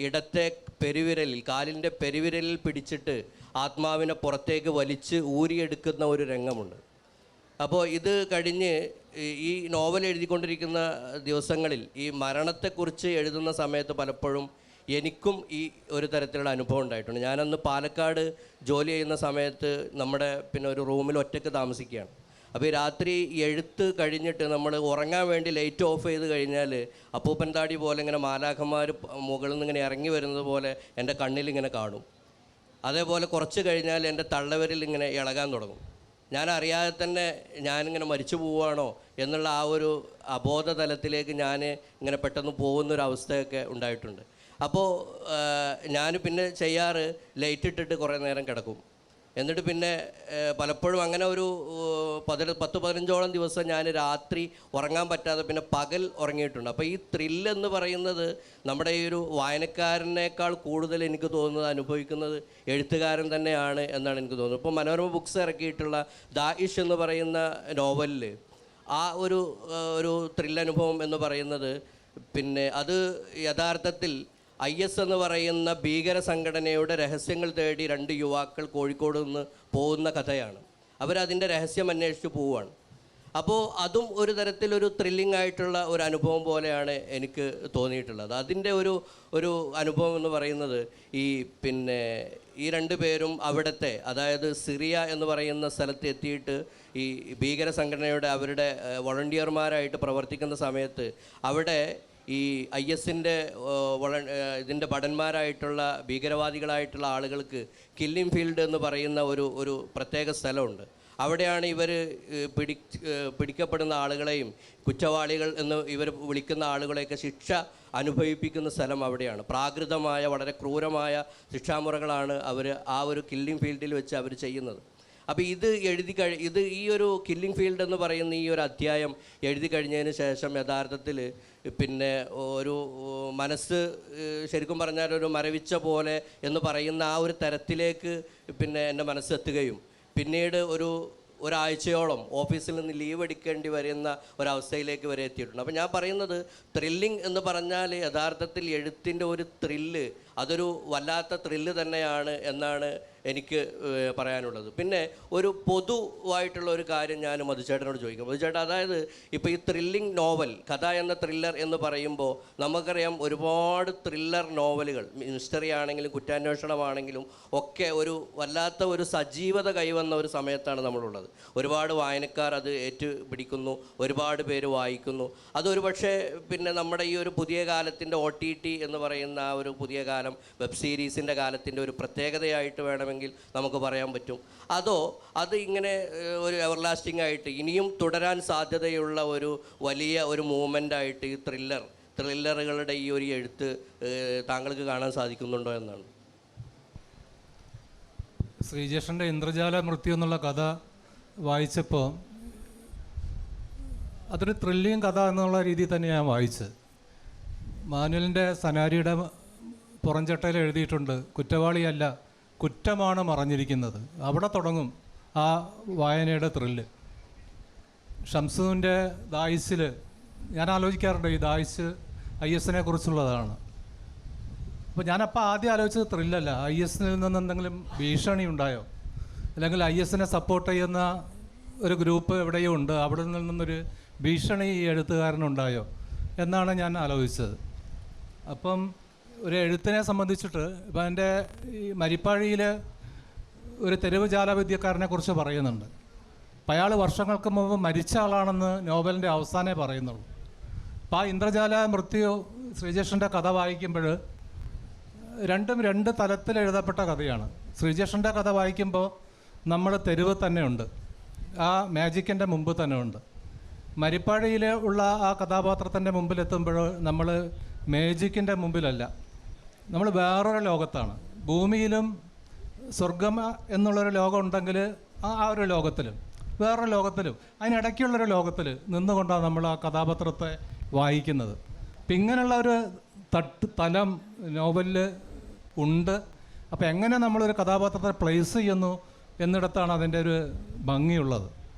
ഇടത്തെ പെരുവിരലിൽ, കാലിൻ്റെ പെരുവിരലിൽ പിടിച്ചിട്ട് ആത്മാവിനെ പുറത്തേക്ക് വലിച്ച് ഊരിയെടുക്കുന്ന ഒരു രംഗമുണ്ട്. അപ്പോൾ ഇത് കഴിഞ്ഞ് ഈ നോവൽ എഴുതിക്കൊണ്ടിരിക്കുന്ന ദിവസങ്ങളിൽ ഈ മരണത്തെക്കുറിച്ച് എഴുതുന്ന സമയത്ത് പലപ്പോഴും എനിക്കും ഈ ഒരു തരത്തിലുള്ള അനുഭവം ഉണ്ടായിട്ടുണ്ട്. ഞാനന്ന് പാലക്കാട് ജോലി ചെയ്യുന്ന സമയത്ത് നമ്മുടെ പിന്നെ ഒരു റൂമിൽ ഒറ്റയ്ക്ക് താമസിക്കുകയാണ്. അപ്പോൾ ഈ രാത്രി എഴുത്ത് കഴിഞ്ഞിട്ട് നമ്മൾ ഉറങ്ങാൻ വേണ്ടി ലൈറ്റ് ഓഫ് ചെയ്ത് കഴിഞ്ഞാൽ അപ്പൂപ്പൻ താടി പോലെ ഇങ്ങനെ മാലാഖന്മാർ മുകളിൽ നിന്ന് ഇങ്ങനെ ഇറങ്ങി വരുന്നത് പോലെ എൻ്റെ കണ്ണിലിങ്ങനെ കാണും. അതേപോലെ കുറച്ച് കഴിഞ്ഞാൽ എൻ്റെ തള്ളവരിൽ ഇങ്ങനെ ഇളകാൻ തുടങ്ങും. ഞാൻ അറിയാതെ തന്നെ ഞാനിങ്ങനെ മരിച്ചു പോവുകയാണോ എന്നുള്ള ആ ഒരു അബോധ തലത്തിലേക്ക് ഞാൻ ഇങ്ങനെ പെട്ടെന്ന് പോകുന്നൊരവസ്ഥയൊക്കെ ഉണ്ടായിട്ടുണ്ട്. അപ്പോൾ ഞാൻ പിന്നെ ചെയ്യാറ് ലൈറ്റ് ഇട്ടിട്ട് കുറേ നേരം കിടക്കും. എന്നിട്ട് പിന്നെ പലപ്പോഴും അങ്ങനെ ഒരു 10-15ഓളം ദിവസം ഞാൻ രാത്രി ഉറങ്ങാൻ പറ്റാതെ പിന്നെ പകൽ ഉറങ്ങിയിട്ടുണ്ട്. അപ്പോൾ ഈ ത്രില്ലെന്ന് പറയുന്നത് നമ്മുടെ ഈ ഒരു വായനക്കാരനേക്കാൾ കൂടുതൽ എനിക്ക് തോന്നുന്നത് അനുഭവിക്കുന്നത് എഴുത്തുകാരൻ തന്നെയാണ് എന്നാണ് എനിക്ക് തോന്നുന്നത്. ഇപ്പോൾ മനോരമ ബുക്സ് ഇറക്കിയിട്ടുള്ള ദാഇഷ് എന്ന് പറയുന്ന നോവലിൽ ആ ഒരു ത്രില്ലനുഭവം എന്ന് പറയുന്നത്, പിന്നെ അത് യഥാർത്ഥത്തിൽ IS എന്ന് പറയുന്ന ഭീകര സംഘടനയുടെ രഹസ്യങ്ങൾ തേടി 2 യുവാക്കൾ കോഴിക്കോട് നിന്ന് പോകുന്ന കഥയാണ്. അവരതിൻ്റെ രഹസ്യം അന്വേഷിച്ച് പോവുകയാണ്. അപ്പോൾ അതും ഒരു തരത്തിലൊരു ത്രില്ലിംഗ് ആയിട്ടുള്ള ഒരു അനുഭവം പോലെയാണ് എനിക്ക് തോന്നിയിട്ടുള്ളത്. അതിൻ്റെ ഒരു അനുഭവം എന്ന് പറയുന്നത്, പിന്നെ ഈ 2 പേരും അവിടുത്തെ, അതായത് സിറിയ എന്ന് പറയുന്ന സ്ഥലത്ത് എത്തിയിട്ട് ഈ ഭീകര സംഘടനയുടെ അവരുടെ വോളണ്ടിയർമാരായിട്ട് പ്രവർത്തിക്കുന്ന സമയത്ത് അവിടെ ഈ IS-ൻ്റെ ഇതിൻ്റെ ഭടന്മാരായിട്ടുള്ള ഭീകരവാദികളായിട്ടുള്ള ആളുകൾക്ക് കില്ലിംഗ് ഫീൽഡ് എന്ന് പറയുന്ന ഒരു പ്രത്യേക സ്ഥലമുണ്ട്. അവിടെയാണ് ഇവർ പിടിക്കപ്പെടുന്ന ആളുകളെയും കുറ്റവാളികൾ എന്ന് ഇവർ വിളിക്കുന്ന ആളുകളെയൊക്കെ ശിക്ഷ അനുഭവിപ്പിക്കുന്ന സ്ഥലം അവിടെയാണ്. പ്രാകൃതമായ വളരെ ക്രൂരമായ ശിക്ഷാമുറകളാണ് അവർ ആ ഒരു കില്ലിംഗ് ഫീൽഡിൽ വെച്ച് അവർ ചെയ്യുന്നത്. അപ്പോൾ ഇത് ഈ ഒരു കില്ലിംഗ് ഫീൽഡ് എന്ന് പറയുന്ന ഈ ഒരു അധ്യായം എഴുതി കഴിഞ്ഞതിന് ശേഷം യഥാർത്ഥത്തിൽ പിന്നെ ഒരു മനസ്സ് ശരിക്കും പറഞ്ഞാൽ ഒരു മരവിച്ച പോലെ എന്ന് പറയുന്ന ആ ഒരു തരത്തിലേക്ക് പിന്നെ എൻ്റെ മനസ്സെത്തുകയും പിന്നീട് ഒരാഴ്ചയോളം ഓഫീസിൽ നിന്ന് ലീവ് എടുക്കേണ്ടി വരുന്ന ഒരവസ്ഥയിലേക്ക് വരെ എത്തിയിട്ടുണ്ട്. അപ്പോൾ ഞാൻ പറയുന്നത് ത്രില്ലിംഗ് എന്ന് പറഞ്ഞാൽ യഥാർത്ഥത്തിൽ എഴുത്തിൻ്റെ ഒരു ത്രില്ല്, അതൊരു വല്ലാത്ത ത്രില്ല് തന്നെയാണ് എന്നാണ് എനിക്ക് പറയാനുള്ളത്. പിന്നെ ഒരു പൊതുവായിട്ടുള്ള ഒരു കാര്യം ഞാൻ മധുചേട്ടനോട് ചോദിക്കും. മധുചേട്ടൻ, അതായത് ഇപ്പോൾ ഈ ത്രില്ലിംഗ് നോവൽ, കഥ എന്ന ത്രില്ലർ എന്ന് പറയുമ്പോൾ നമുക്കറിയാം ഒരുപാട് ത്രില്ലർ നോവലുകൾ, മിസ്റ്ററി ആണെങ്കിലും കുറ്റാന്വേഷണമാണെങ്കിലും ഒക്കെ ഒരു വല്ലാത്ത ഒരു സജീവത കൈവന്ന ഒരു സമയത്താണ് നമ്മളുള്ളത്. ഒരുപാട് വായനക്കാർ അത് ഏറ്റുപിടിക്കുന്നു, ഒരുപാട് പേര് വായിക്കുന്നു. അതൊരു പക്ഷേ പിന്നെ നമ്മുടെ ഈ ഒരു പുതിയ കാലത്തിൻ്റെ OTT എന്ന് പറയുന്ന ആ ഒരു പുതിയ കാലം, വെബ് സീരീസിൻ്റെ കാലത്തിൻ്റെ ഒരു പ്രത്യേകതയായിട്ട് വേണമെങ്കിൽ നമുക്ക് പറയാൻ പറ്റും. അത് ഇങ്ങനെ ഒരു എവർലാസ്റ്റിംഗ് ആയിട്ട് ഇനിയും തുടരാൻ സാധ്യതയുള്ള ഒരു വലിയ ഒരു മൂവ്മെൻ്റായിട്ട് ഈ ത്രില്ലറുകളുടെ ഈ ഒരു എഴുത്ത് താങ്കൾക്ക് കാണാൻ സാധിക്കുന്നുണ്ടോ എന്നാണ്. ശ്രീജേഷൻ്റെ ഇന്ദ്രജാല മൃത്യു എന്നുള്ള കഥ വായിച്ചപ്പോൾ അതൊരു ത്രില്ലിങ് കഥ എന്നുള്ള രീതിയിൽ തന്നെ ഞാൻ വായിച്ചത്. മാനുവലിൻ്റെ സനാരിയുടെ പുറംചട്ടയിൽ എഴുതിയിട്ടുണ്ട്, കുറ്റവാളിയല്ല കുറ്റമാണ് മറഞ്ഞിരിക്കുന്നത്. അവിടെ തുടങ്ങും ആ വായനയുടെ ത്രില്ല്. ഷംസുവിൻ്റെ ദായിസിൽ ഞാൻ ആലോചിക്കാറുണ്ട്, ഈ ദായിസ് IS കുറിച്ചുള്ളതാണ്. അപ്പോൾ ഞാനപ്പോൾ ആദ്യം ആലോചിച്ചത് ത്രില്ലല്ല, IS നിന്ന് എന്തെങ്കിലും ഭീഷണി ഉണ്ടായോ, അല്ലെങ്കിൽ IS സപ്പോർട്ട് ചെയ്യുന്ന ഒരു ഗ്രൂപ്പ് എവിടെയോ ഉണ്ട്, അവിടെ നിന്നൊരു ഭീഷണി ഈ എഴുത്തുകാരനുണ്ടായോ എന്നാണ് ഞാൻ ആലോചിച്ചത്. അപ്പം ഒരു എഴുത്തിനെ സംബന്ധിച്ചിട്ട് ഇപ്പം എൻ്റെ ഈ മരിപ്പാഴിയിൽ ഒരു തെരുവ് ജാലവിദ്യക്കാരനെ കുറിച്ച് പറയുന്നുണ്ട്. അപ്പം അയാൾ വർഷങ്ങൾക്ക് മുമ്പ് മരിച്ച ആളാണെന്ന് നോവലിൻ്റെ അവസാനമേ പറയുന്നുള്ളൂ. അപ്പം ആ ഇന്ദ്രജാല മൃത്യു ശ്രീജേഷൻ്റെ കഥ വായിക്കുമ്പോൾ രണ്ടും രണ്ട് തലത്തിൽ എഴുതപ്പെട്ട കഥയാണ്. ശ്രീജേഷൻ്റെ കഥ വായിക്കുമ്പോൾ നമ്മൾ തെരുവ് തന്നെ ഉണ്ട്, ആ മാജിക്കിൻ്റെ മുമ്പ് തന്നെ ഉണ്ട്. മരിപ്പാഴിയിൽ ഉള്ള ആ കഥാപാത്രത്തിൻ്റെ മുമ്പിലെത്തുമ്പോൾ നമ്മൾ മാജിക്കിൻ്റെ മുമ്പിലല്ല, നമ്മൾ വേറൊരു ലോകത്താണ്. ഭൂമിയിലും സ്വർഗം എന്നുള്ളൊരു ലോകം ഉണ്ടെങ്കിൽ ആ ഒരു ലോകത്തിലും വേറൊരു ലോകത്തിലും അതിനിടയ്ക്കുള്ളൊരു ലോകത്തിൽ നിന്നുകൊണ്ടാണ് നമ്മൾ ആ കഥാപാത്രത്തെ വായിക്കുന്നത്. അപ്പം ഇങ്ങനെയുള്ള ഒരു തലം നോവലിൽ ഉണ്ട്. അപ്പോൾ എങ്ങനെ നമ്മളൊരു കഥാപാത്രത്തെ പ്ലേസ് ചെയ്യുന്നു എന്നിടത്താണ് അതിൻ്റെ ഒരു ഭംഗിയുള്ളത്.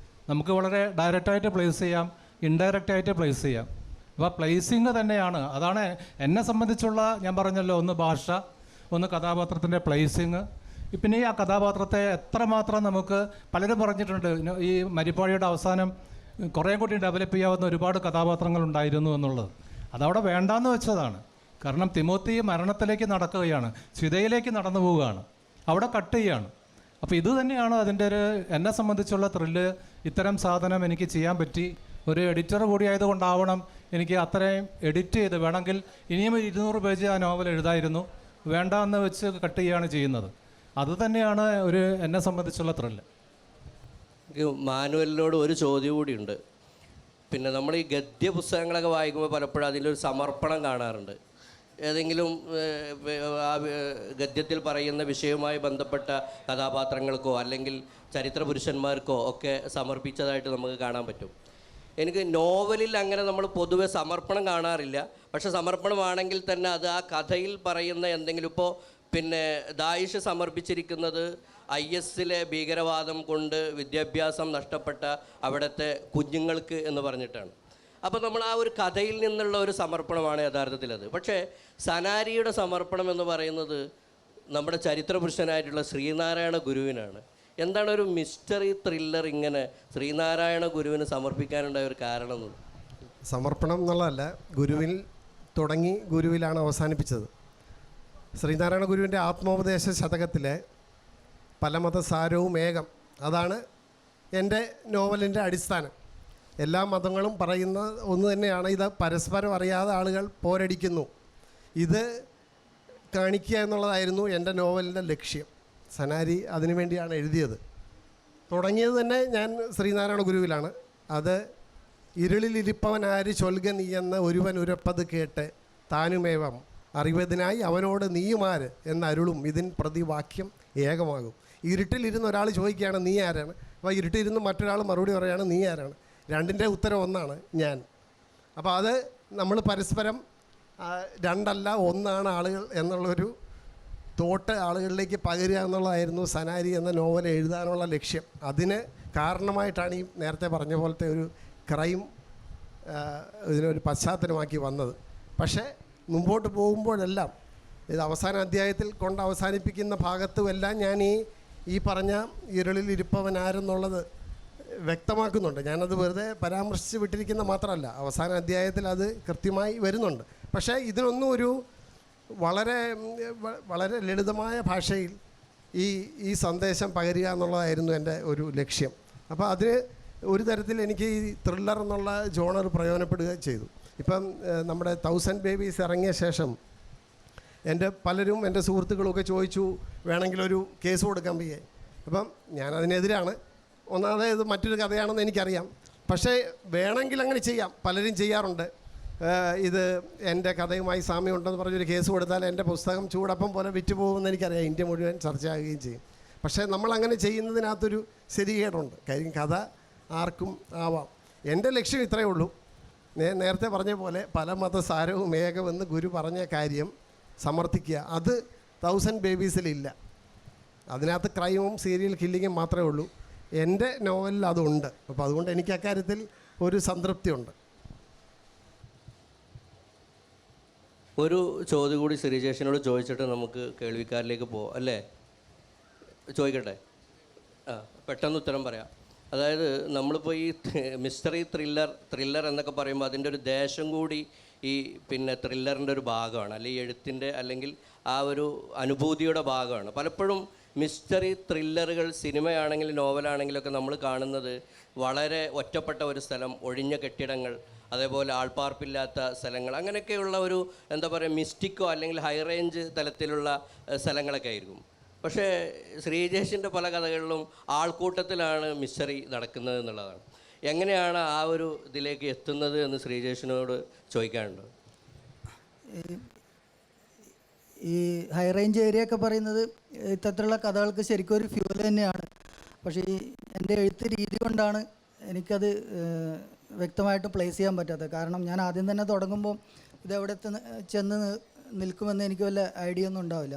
നമുക്ക് വളരെ ഡയറക്റ്റായിട്ട് പ്ലേസ് ചെയ്യാം, ഇൻഡയറക്റ്റായിട്ട് പ്ലേസ് ചെയ്യാം. അപ്പോൾ പ്ലേസിങ് തന്നെയാണ്, അതാണ് എന്നെ സംബന്ധിച്ചുള്ള, ഞാൻ പറഞ്ഞല്ലോ, ഒന്ന് ഭാഷ, ഒന്ന് കഥാപാത്രത്തിൻ്റെ പ്ലേസിങ്. പിന്നെ ഈ ആ കഥാപാത്രത്തെ എത്രമാത്രം നമുക്ക്, പലരും പറഞ്ഞിട്ടുണ്ട് ഈ മരിപ്പാഴിയുടെ അവസാനം കുറേ കൂടി ഡെവലപ്പ് ചെയ്യാവുന്ന ഒരുപാട് കഥാപാത്രങ്ങളുണ്ടായിരുന്നു എന്നുള്ളത്. അതവിടെ വേണ്ടാന്ന് വെച്ചതാണ്. കാരണം തിമോത്തി മരണത്തിലേക്ക് നടക്കുകയാണ്, ചിതയിലേക്ക് നടന്നു പോവുകയാണ്, അവിടെ കട്ട് ചെയ്യുകയാണ്. അപ്പോൾ ഇത് തന്നെയാണ് അതിൻ്റെ ഒരു, എന്നെ സംബന്ധിച്ചുള്ള ത്രില്ല്. ഇത്തരം സാധനം എനിക്ക് ചെയ്യാൻ പറ്റി. ഒരു എഡിറ്റർ കൂടി ആയതുകൊണ്ടാവണം എനിക്ക് അത്രയും എഡിറ്റ് ചെയ്ത്, വേണമെങ്കിൽ ഇനിയും 200 പേജ് ആ നോവൽ എഴുതായിരുന്നു, വേണ്ട എന്ന് വെച്ച് കട്ട് ചെയ്യുകയാണ് ചെയ്യുന്നത്. അത് തന്നെയാണ് ഒരു എന്നെ സംബന്ധിച്ചുള്ള ത്രില്ല്. മാനുവലിനോട് ഒരു ചോദ്യം കൂടിയുണ്ട്. പിന്നെ നമ്മൾ ഈ ഗദ്യ പുസ്തകങ്ങളൊക്കെ വായിക്കുമ്പോൾ പലപ്പോഴും അതിലൊരു സമർപ്പണം കാണാറുണ്ട്. ഏതെങ്കിലും ആ ഗദ്യത്തിൽ പറയുന്ന വിഷയവുമായി ബന്ധപ്പെട്ട കഥാപാത്രങ്ങൾക്കോ അല്ലെങ്കിൽ ചരിത്ര പുരുഷന്മാർക്കോ ഒക്കെ സമർപ്പിച്ചതായിട്ട് നമുക്ക് കാണാൻ പറ്റും. എനിക്ക് നോവലിൽ അങ്ങനെ നമ്മൾ പൊതുവെ സമർപ്പണം കാണാറില്ല. പക്ഷെ സമർപ്പണമാണെങ്കിൽ തന്നെ അത് ആ കഥയിൽ പറയുന്ന എന്തെങ്കിലും, ഇപ്പോൾ പിന്നെ ദായിഷ് സമർപ്പിച്ചിരിക്കുന്നത് ISലെ ഭീകരവാദം കൊണ്ട് വിദ്യാഭ്യാസം നഷ്ടപ്പെട്ട അവിടുത്തെ കുഞ്ഞുങ്ങൾക്ക് എന്ന് പറഞ്ഞിട്ടാണ്. അപ്പോൾ നമ്മൾ ആ ഒരു കഥയിൽ നിന്നുള്ള ഒരു സമർപ്പണമാണ് യഥാർത്ഥത്തിൽ അത്. പക്ഷേ സനാരിയുടെ സമർപ്പണം എന്ന് പറയുന്നത് നമ്മുടെ ചരിത്ര പുരുഷനായിട്ടുള്ള ശ്രീനാരായണ ഗുരുവിനാണ്. എന്താണ് ഒരു മിസ്റ്ററി ത്രില്ലർ ഇങ്ങനെ ശ്രീനാരായണ ഗുരുവിന് സമർപ്പിക്കാനുണ്ടായ ഒരു കാരണം? സമർപ്പണം എന്നുള്ളതല്ല, ഗുരുവിൽ തുടങ്ങി ഗുരുവിലാണ് അവസാനിപ്പിച്ചത്. ശ്രീനാരായണ ഗുരുവിൻ്റെ ആത്മോപദേശ ശതകത്തിലെ പലമതസാരവും ഏകം, അതാണ് എൻ്റെ നോവലിൻ്റെ അടിസ്ഥാനം. എല്ലാ മതങ്ങളും പറയുന്ന ഒന്ന് തന്നെയാണ്, ഇത് പരസ്പരം അറിയാതെ ആളുകൾ പോരടിക്കുന്നു, ഇത് കാണിക്കുക എന്നുള്ളതായിരുന്നു എൻ്റെ നോവലിൻ്റെ ലക്ഷ്യം. സനാരി അതിനുവേണ്ടിയാണ് എഴുതിയത്. തുടങ്ങിയത് തന്നെ ഞാൻ ശ്രീനാരായണ ഗുരുവിലാണ്. അത് ഇരുളിലിരിപ്പവനാര് ചൊൽക നീ എന്ന ഒരുവൻ ഉരപ്പത് കേട്ട് താനുമേവം അറിവതിനായി അവനോട് നീയുമാര് എന്നരുളും ഇതിൻ പ്രതിവാക്യം ഏകമാകും. ഇരുട്ടിലിരുന്ന് ഒരാൾ ചോദിക്കുകയാണ് നീ ആരാണ്, അപ്പോൾ ഇരുട്ടിലിരുന്ന് മറ്റൊരാൾ മറുപടി പറയുകയാണ് നീ ആരാണ്. രണ്ടിൻ്റെ ഉത്തരം ഒന്നാണ് ഞാൻ. അപ്പോൾ അത് നമ്മൾ പരസ്പരം രണ്ടല്ല ഒന്നാണ് ആളുകൾ എന്നുള്ളൊരു തോട്ട് ആളുകളിലേക്ക് പകരുക എന്നുള്ളതായിരുന്നു സനാരി എന്ന നോവൽ എഴുതാനുള്ള ലക്ഷ്യം. അതിന് കാരണമായിട്ടാണ് ഈ നേരത്തെ പറഞ്ഞ പോലത്തെ ഒരു ക്രൈം ഇതിനൊരു പശ്ചാത്തലമാക്കി വന്നത്. പക്ഷേ മുമ്പോട്ട് പോകുമ്പോഴെല്ലാം ഇത് അവസാന അധ്യായത്തിൽ കൊണ്ട് അവസാനിപ്പിക്കുന്ന ഭാഗത്തുമെല്ലാം ഞാൻ ഈ പറഞ്ഞ ഇരുളിൽ ഇരിപ്പവനാരെന്നുള്ളത് വ്യക്തമാക്കുന്നുണ്ട്. ഞാനത് വെറുതെ പരാമർശിച്ച് വിട്ടിരിക്കുന്ന മാത്രമല്ല, അവസാന അധ്യായത്തിൽ അത് കൃത്യമായി വരുന്നുണ്ട്. പക്ഷേ ഇതിനൊന്നും ഒരു വളരെ വളരെ ലളിതമായ ഭാഷയിൽ ഈ സന്ദേശം പകരുക എന്നുള്ളതായിരുന്നു എൻ്റെ ഒരു ലക്ഷ്യം. അപ്പോൾ അതിന് ഒരു തരത്തിൽ എനിക്ക് ഈ ത്രില്ലർ എന്നുള്ള ജോണർ പ്രയോജനപ്പെടുക ചെയ്തു. ഇപ്പം നമ്മുടെ 1000 ബേബീസ് ഇറങ്ങിയ ശേഷം പലരും എൻ്റെ സുഹൃത്തുക്കളൊക്കെ ചോദിച്ചു വേണമെങ്കിലൊരു കേസ് കൊടുക്കാൻ വയ്യേ. അപ്പം ഞാനതിനെതിരാണ്. ഒന്നാമത് ഇത് മറ്റൊരു കഥയാണെന്ന് എനിക്കറിയാം, പക്ഷേ വേണമെങ്കിൽ അങ്ങനെ ചെയ്യാം, പലരും ചെയ്യാറുണ്ട്. ഇത് എൻ്റെ കഥയുമായി സാമ്യമുണ്ടെന്ന് പറഞ്ഞൊരു കേസ് കൊടുത്താൽ എൻ്റെ പുസ്തകം ചൂടപ്പം പോലെ വിറ്റുപോകുമെന്ന് എനിക്കറിയാം, ഇന്ത്യ മുഴുവൻ ചർച്ചയാകുകയും ചെയ്യും. പക്ഷേ നമ്മളങ്ങനെ ചെയ്യുന്നതിനകത്തൊരു ശരികേടുണ്ട്. കാര്യം കഥ ആർക്കും ആവാം. എൻ്റെ ലക്ഷ്യം ഇത്രയേ ഉള്ളൂ. നേരത്തെ പറഞ്ഞ പോലെ പല മതസാരവും ഏകമെന്ന് ഗുരു പറഞ്ഞ കാര്യം സമർത്ഥിക്കുക. അത് 1000 ബേബീസിലില്ല. അതിനകത്ത് ക്രൈമും സീരിയൽ കില്ലിങ്ങും മാത്രമേ ഉള്ളൂ. എൻ്റെ നോവലിൽ അതുണ്ട്. അപ്പോൾ അതുകൊണ്ട് എനിക്ക് അക്കാര്യത്തിൽ ഒരു സംതൃപ്തിയുണ്ട്. ഒരു ചോദ്യം കൂടി ശ്രീജേഷിനോട് ചോദിച്ചിട്ട് നമുക്ക് കേൾവിക്കാരിലേക്ക് പോകാം അല്ലേ? ചോദിക്കട്ടെ? പെട്ടെന്ന് ഉത്തരം പറയാം. അതായത് നമ്മളിപ്പോൾ ഈ മിസ്റ്ററി ത്രില്ലർ എന്നൊക്കെ പറയുമ്പോൾ അതിൻ്റെ ഒരു ദേശം കൂടി ഈ ത്രില്ലറിൻ്റെ ഒരു ഭാഗമാണ്, അല്ലെങ്കിൽ എഴുത്തിൻ്റെ അല്ലെങ്കിൽ ആ ഒരു അനുഭൂതിയുടെ ഭാഗമാണ്. പലപ്പോഴും മിസ്റ്ററി ത്രില്ലറുകൾ സിനിമയാണെങ്കിലും നോവലാണെങ്കിലൊക്കെ നമ്മൾ കാണുന്നത് വളരെ ഒറ്റപ്പെട്ട ഒരു സ്ഥലം, ഒഴിഞ്ഞ കെട്ടിടങ്ങൾ, അതേപോലെ ആൾപ്പാർപ്പില്ലാത്ത സ്ഥലങ്ങൾ, അങ്ങനെയൊക്കെയുള്ള ഒരു എന്താ പറയുക മിസ്റ്റിക്കോ അല്ലെങ്കിൽ ഹൈ റേഞ്ച് തലത്തിലുള്ള സ്ഥലങ്ങളൊക്കെ ആയിരിക്കും. പക്ഷേ ശ്രീജേഷിൻ്റെ പല കഥകളിലും ആൾക്കൂട്ടത്തിലാണ് മിസ്റ്ററി നടക്കുന്നത് എന്നുള്ളതാണ്. എങ്ങനെയാണ് ആ ഒരു ഇതിലേക്ക് എത്തുന്നത് എന്ന് ശ്രീജേഷിനോട് ചോദിക്കാനുണ്ട്. ഈ ഹൈ റേഞ്ച് ഏരിയ ഒക്കെ പറയുന്നത് ഇത്തരത്തിലുള്ള കഥകൾക്ക് ശരിക്കും ഒരു ഫ്യൂൽ തന്നെയാണ്. പക്ഷേ ഈ എൻ്റെ എഴുത്ത് രീതി കൊണ്ടാണ് എനിക്കത് വ്യക്തമായിട്ട് പ്ലേസ് ചെയ്യാൻ പറ്റാത്തത്. കാരണം ഞാൻ ആദ്യം തന്നെ തുടങ്ങുമ്പോൾ ഇതെവിടെ ചെന്ന് നിൽക്കുമെന്ന് എനിക്ക് വല്ല ഐഡിയ ഒന്നും ഉണ്ടാവില്ല.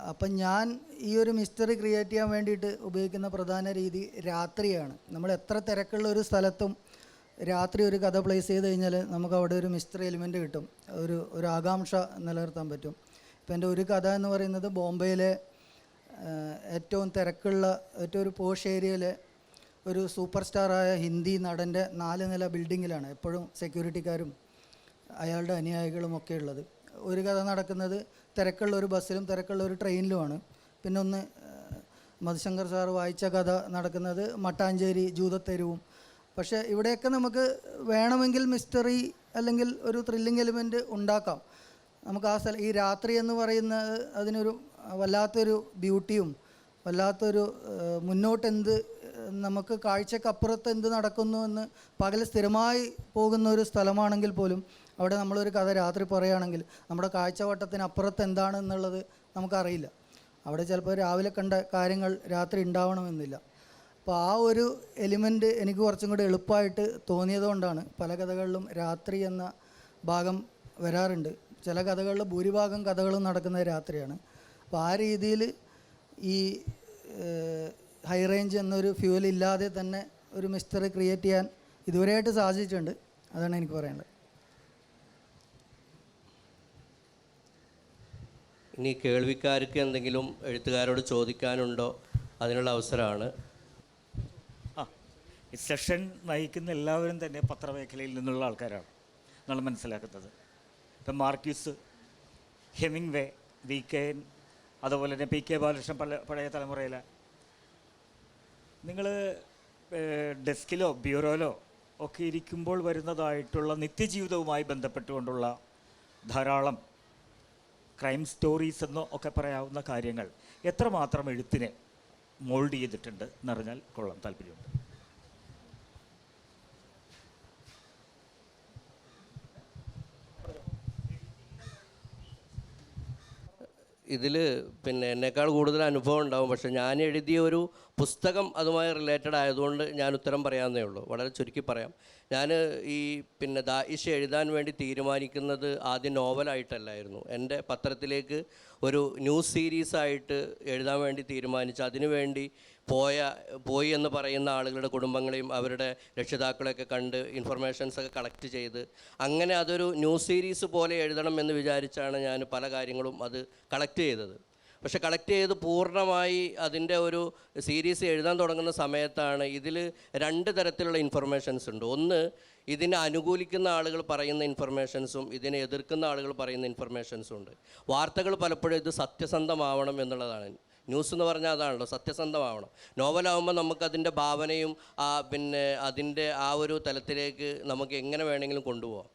അപ്പം ഞാൻ ഈ ഒരു മിസ്റ്ററി ക്രിയേറ്റ് ചെയ്യാൻ വേണ്ടിയിട്ട് ഉപയോഗിക്കുന്ന പ്രധാന രീതി രാത്രിയാണ്. നമ്മൾ എത്ര തിരക്കുള്ള ഒരു സ്ഥലത്തും രാത്രി ഒരു കഥ പ്ലേസ് ചെയ്ത് കഴിഞ്ഞാൽ നമുക്ക് അവിടെ ഒരു മിസ്റ്ററി എലിമെൻ്റ് കിട്ടും, ഒരു ആകാംക്ഷ നിലനിർത്താൻ പറ്റും. ഇപ്പം എൻ്റെ ഒരു കഥ എന്ന് പറയുന്നത് ബോംബെയിലെ ഏറ്റവും തിരക്കുള്ള ഏറ്റവും ഒരു പോഷ് ഏരിയയിലെ ഒരു സൂപ്പർ സ്റ്റാറായ ഹിന്ദി നടൻ്റെ 4 നില ബിൽഡിങ്ങിലാണ് എപ്പോഴും സെക്യൂരിറ്റിക്കാരും അയാളുടെ അനുയായികളും ഒക്കെ ഉള്ളത്. ഒരു കഥ നടക്കുന്നത് തിരക്കുള്ള ഒരു ബസ്സിലും തിരക്കുള്ള ഒരു ട്രെയിനിലുമാണ്. പിന്നെ ഒന്ന് മധുശങ്കർ സാർ വായിച്ച കഥ നടക്കുന്നത് മട്ടാഞ്ചേരി ജൂതത്തെരുവും. പക്ഷേ ഇവിടെയൊക്കെ നമുക്ക് വേണമെങ്കിൽ മിസ്റ്ററി അല്ലെങ്കിൽ ഒരു ത്രില്ലിംഗ് എലിമെൻ്റ് ഉണ്ടാക്കാം. നമുക്ക് ആ സ്ഥലം ഈ രാത്രി എന്ന് പറയുന്നത് അതിനൊരു വല്ലാത്തൊരു ബ്യൂട്ടിയും വല്ലാത്തൊരു മുന്നോട്ടെന്ത് നമുക്ക് കാഴ്ചക്കപ്പുറത്ത് എന്ത് നടക്കുന്നു എന്ന് പകൽ സ്ഥിരമായി പോകുന്ന ഒരു സ്ഥലമാണെങ്കിൽ പോലും അവിടെ നമ്മളൊരു കഥ രാത്രി പറയുകയാണെങ്കിൽ നമ്മുടെ കാഴ്ചവട്ടത്തിനപ്പുറത്ത് എന്താണെന്നുള്ളത് നമുക്കറിയില്ല. അവിടെ ചിലപ്പോൾ രാവിലെ കണ്ട കാര്യങ്ങൾ രാത്രി ഉണ്ടാവണമെന്നില്ല. അപ്പോൾ ആ ഒരു എലിമെൻ്റ് എനിക്ക് കുറച്ചും കൂടി എളുപ്പമായിട്ട് തോന്നിയതുകൊണ്ടാണ് പല കഥകളിലും രാത്രി എന്ന ഭാഗം വരാറുണ്ട്. ചില കഥകളിൽ ഭൂരിഭാഗം കഥകളും നടക്കുന്നത് രാത്രിയാണ്. അപ്പോൾ ആ രീതിയിൽ ഈ ഹൈ റേഞ്ച് എന്നൊരു ഫ്യൂവൽ ഇല്ലാതെ തന്നെ ഒരു മിസ്റ്ററി ക്രിയേറ്റ് ചെയ്യാൻ ഇതുവരെയായിട്ട് സാധിച്ചിട്ടുണ്ട്. അതാണ് എനിക്ക് പറയാനുള്ളത്. ഇനി കേൾവിക്കാർക്ക് എന്തെങ്കിലും എഴുത്തുകാരോട് ചോദിക്കാനുണ്ടോ? അതിനുള്ള അവസരമാണ്. ഈ സെഷൻ നയിക്കുന്ന എല്ലാവരും തന്നെ പത്രമേഖലയിൽ നിന്നുള്ള ആൾക്കാരാണ് നമ്മൾ മനസ്സിലാക്കുന്നത്. ഇപ്പം മാർക്യൂസ്, ഹെമിംഗ്വേ, VKN, അതുപോലെ തന്നെ PK ബാലകൃഷ്ണൻ പഴയ തലമുറയിലെ. നിങ്ങൾ ഡെസ്കിലോ ബ്യൂറോയിലോ ഒക്കെ ഇരിക്കുമ്പോൾ വരുന്നതായിട്ടുള്ള നിത്യജീവിതവുമായി ബന്ധപ്പെട്ടുകൊണ്ടുള്ള ധാരാളം ക്രൈം സ്റ്റോറീസ് എന്നോ ഒക്കെ പറയാവുന്ന കാര്യങ്ങൾ എത്രമാത്രം എഴുത്തിനെ മോൾഡ് ചെയ്തിട്ടുണ്ട് എന്നറിഞ്ഞാൽ കൊള്ളാം, താല്പര്യമുണ്ട്. ഇതിൽ എന്നേക്കാൾ കൂടുതൽ അനുഭവം ഉണ്ടാവും. പക്ഷേ ഞാൻ എഴുതിയ ഒരു പുസ്തകം അതുമായി റിലേറ്റഡ് ആയതുകൊണ്ട് ഞാൻ ഉത്തരം പറയാമെന്നേ ഉള്ളൂ. വളരെ ചുരുക്കി പറയാം. ഞാൻ ഈ ദാഇഷ് എഴുതാൻ വേണ്ടി തീരുമാനിക്കുന്നത് ആദ്യം നോവലായിട്ടല്ലായിരുന്നു. എൻ്റെ പത്രത്തിലേക്ക് ഒരു ന്യൂസ് സീരീസായിട്ട് എഴുതാൻ വേണ്ടി തീരുമാനിച്ചു. അതിനുവേണ്ടി പോയി എന്ന് പറയുന്ന ആളുകളുടെ കുടുംബങ്ങളെയും അവരുടെ രക്ഷിതാക്കളെയൊക്കെ കണ്ട് ഇൻഫർമേഷൻസൊക്കെ കളക്ട് ചെയ്ത് അങ്ങനെ അതൊരു ന്യൂസ് സീരീസ് പോലെ എഴുതണം എന്ന് വിചാരിച്ചാണ് ഞാൻ പല കാര്യങ്ങളും അത് കളക്ട് ചെയ്തത്. പക്ഷെ കളക്ട് ചെയ്ത് പൂർണ്ണമായി അതിൻ്റെ ഒരു സീരീസ് എഴുതാൻ തുടങ്ങുന്ന സമയത്താണ് ഇതിൽ 2 തരത്തിലുള്ള ഇൻഫർമേഷൻസ് ഉണ്ട്. ഒന്ന്, ഇതിനെ അനുകൂലിക്കുന്ന ആളുകൾ പറയുന്ന ഇൻഫർമേഷൻസും ഇതിനെ എതിർക്കുന്ന ആളുകൾ പറയുന്ന ഇൻഫർമേഷൻസും ഉണ്ട്. വാർത്തകൾ പലപ്പോഴും ഇത് സത്യസന്ധമാവണം എന്നുള്ളതാണ്. ന്യൂസ് എന്ന് പറഞ്ഞാൽ അതാണല്ലോ, സത്യസന്ധമാവണം. നോവലാവുമ്പോൾ നമുക്കതിൻ്റെ ഭാവനയും അതിൻ്റെ ആ ഒരു തലത്തിലേക്ക് നമുക്ക് എങ്ങനെ വേണമെങ്കിലും കൊണ്ടുപോകാം.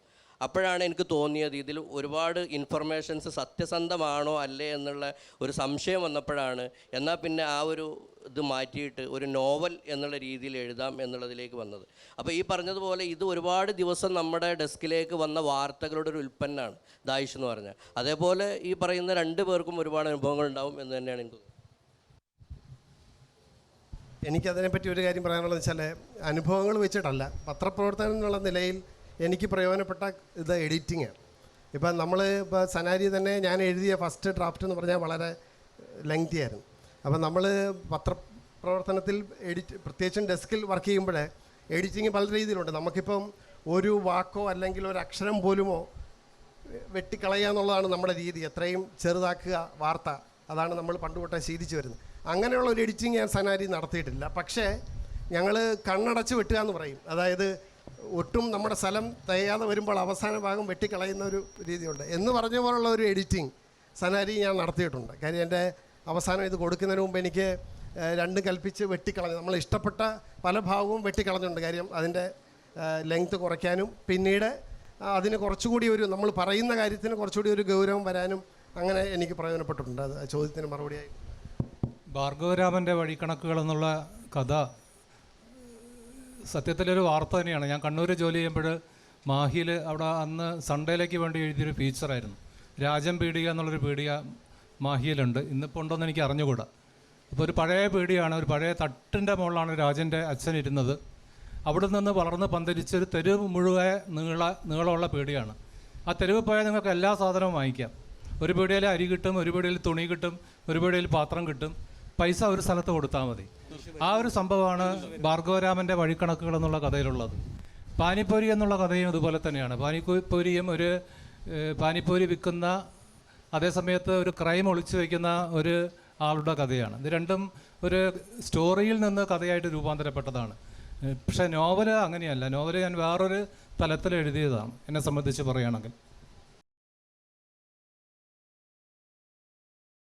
അപ്പോഴാണ് എനിക്ക് തോന്നിയത് ഇതിൽ ഒരുപാട് ഇൻഫർമേഷൻസ് സത്യസന്ധമാണോ അല്ലേ എന്നുള്ള ഒരു സംശയം വന്നപ്പോഴാണ് എന്നാൽ പിന്നെ ആ ഒരു ഇത് മാറ്റിയിട്ട് ഒരു നോവൽ എന്നുള്ള രീതിയിൽ എഴുതാം എന്നുള്ളതിലേക്ക് വന്നത്. അപ്പോൾ ഈ പറഞ്ഞതുപോലെ ഇത് ഒരുപാട് ദിവസം നമ്മുടെ ഡെസ്കിലേക്ക് വന്ന വാർത്തകളുടെ ഒരു ഉൽപ്പന്നമാണ് ദാഇഷ് എന്ന് പറഞ്ഞാൽ. അതേപോലെ ഈ പറയുന്ന 2 പേർക്കും ഒരുപാട് അനുഭവങ്ങൾ ഉണ്ടാവും എന്ന് തന്നെയാണ് എനിക്ക് തോന്നുന്നത്. എനിക്കതിനെപ്പറ്റി ഒരു കാര്യം പറയാനുള്ളത് വെച്ചാൽ അനുഭവങ്ങൾ വെച്ചിട്ടല്ല, പത്രപ്രവർത്തനം എന്നുള്ള നിലയിൽ എനിക്ക് പ്രയോജനപ്പെട്ട ഇത് എഡിറ്റിങ്ങാണ്. ഇപ്പം നമ്മൾ ഇപ്പോൾ സനാരി തന്നെ ഞാൻ എഴുതിയ ഫസ്റ്റ് ഡ്രാഫ്റ്റ് എന്ന് പറഞ്ഞാൽ വളരെ ലെങ്തി ആയിരുന്നു. അപ്പം നമ്മൾ പത്രപ്രവർത്തനത്തിൽ പ്രത്യേകിച്ചും ഡെസ്കിൽ വർക്ക് ചെയ്യുമ്പോൾ എഡിറ്റിങ് പല രീതിയിലുണ്ട്. നമുക്കിപ്പം ഒരു വാക്കോ അല്ലെങ്കിൽ ഒരു അക്ഷരം പോലുമോ വെട്ടിക്കളയുക എന്നുള്ളതാണ് നമ്മുടെ രീതി. എത്രയും ചെറുതാക്കുക വാർത്ത, അതാണ് നമ്മൾ പണ്ട് തൊട്ടേ ശീലിച്ചു വരുന്നത്. അങ്ങനെയുള്ള ഒരു എഡിറ്റിങ് ഞാൻ സനാരി നടത്തിയിട്ടില്ല. പക്ഷേ ഞങ്ങൾ കണ്ണടച്ച് വെട്ടുക എന്ന് പറയും. അതായത് ഒട്ടും നമ്മുടെ സ്ഥലം തികയാതെ വരുമ്പോൾ അവസാന ഭാഗം വെട്ടിക്കളയുന്ന ഒരു രീതിയുണ്ട് എന്ന് പറഞ്ഞ പോലുള്ള ഒരു എഡിറ്റിംഗ് സനാരി ഞാൻ നടത്തിയിട്ടുണ്ട്. കാര്യം എൻ്റെ അവസാനം ഇത് കൊടുക്കുന്നതിന് മുമ്പ് എനിക്ക് രണ്ടും കൽപ്പിച്ച് വെട്ടിക്കളഞ്ഞു. നമ്മൾ ഇഷ്ടപ്പെട്ട പല ഭാഗവും വെട്ടിക്കളഞ്ഞിട്ടുണ്ട്. കാര്യം അതിൻ്റെ ലെങ്ത്ത് കുറയ്ക്കാനും പിന്നീട് അതിന് കുറച്ചുകൂടി ഒരു നമ്മൾ പറയുന്ന കാര്യത്തിന് കുറച്ചുകൂടി ഒരു ഗൗരവം വരാനും അങ്ങനെ എനിക്ക് പ്രയോജനപ്പെട്ടിട്ടുണ്ട്. അത് ചോദ്യത്തിന് മറുപടിയായി. ഭാർഗവരാമൻ്റെ വഴിക്കണക്കുകൾ എന്നുള്ള കഥ സത്യത്തിലൊരു വാർത്ത തന്നെയാണ്. ഞാൻ കണ്ണൂർ ജോലി ചെയ്യുമ്പോൾ മാഹിയിൽ അവിടെ അന്ന് സൺഡേയിലേക്ക് വേണ്ടി എഴുതിയൊരു ഫീച്ചറായിരുന്നു. രാജൻ പീടിക എന്നുള്ളൊരു പീടിക മാഹിയിലുണ്ട്. ഇന്നിപ്പോൾ ഉണ്ടോയെന്ന് എനിക്ക് അറിഞ്ഞുകൂടാ. അപ്പോൾ ഒരു പഴയ പീടികയാണ്, ഒരു പഴയ തട്ടിൻ്റെ മുകളിലാണ് രാജൻ്റെ അച്ഛൻ ഇരുന്നത്. അവിടെ നിന്ന് വളർന്ന് പന്തലിച്ചൊരു തെരുവ് മുഴുവൻ നീളമുള്ള പീടികയാണ്. ആ തെരുവ് പോയാൽ നിങ്ങൾക്ക് എല്ലാ സാധനവും വാങ്ങിക്കാം. ഒരു പീടികയിൽ അരി കിട്ടും, ഒരു പീടികയിൽ തുണി കിട്ടും, ഒരു പീടികയിൽ പാത്രം കിട്ടും. പൈസ ഒരു സ്ഥലത്ത് കൊടുത്താൽ മതി. ആ ഒരു സംഭവമാണ് ഭാർഗവരാമൻ്റെ വഴിക്കണക്കുകൾ എന്നുള്ള കഥയിലുള്ളത്. പാനിപ്പൂരി എന്നുള്ള കഥയും അതുപോലെ തന്നെയാണ്. പാനിപ്പൂരിയും ഒരു പാനിപ്പൂരി വിൽക്കുന്ന അതേസമയത്ത് ഒരു ക്രൈം ഒളിച്ചു വയ്ക്കുന്ന ഒരു ആളുടെ കഥയാണ്. ഇത് രണ്ടും ഒരു സ്റ്റോറിയിൽ നിന്ന് കഥയായിട്ട് രൂപാന്തരപ്പെട്ടതാണ്. പക്ഷേ നോവൽ അങ്ങനെയല്ല. നോവൽ ഞാൻ വേറൊരു തലത്തിൽ എഴുതിയതാണ് എന്നെ സംബന്ധിച്ച് പറയുകയാണെങ്കിൽ.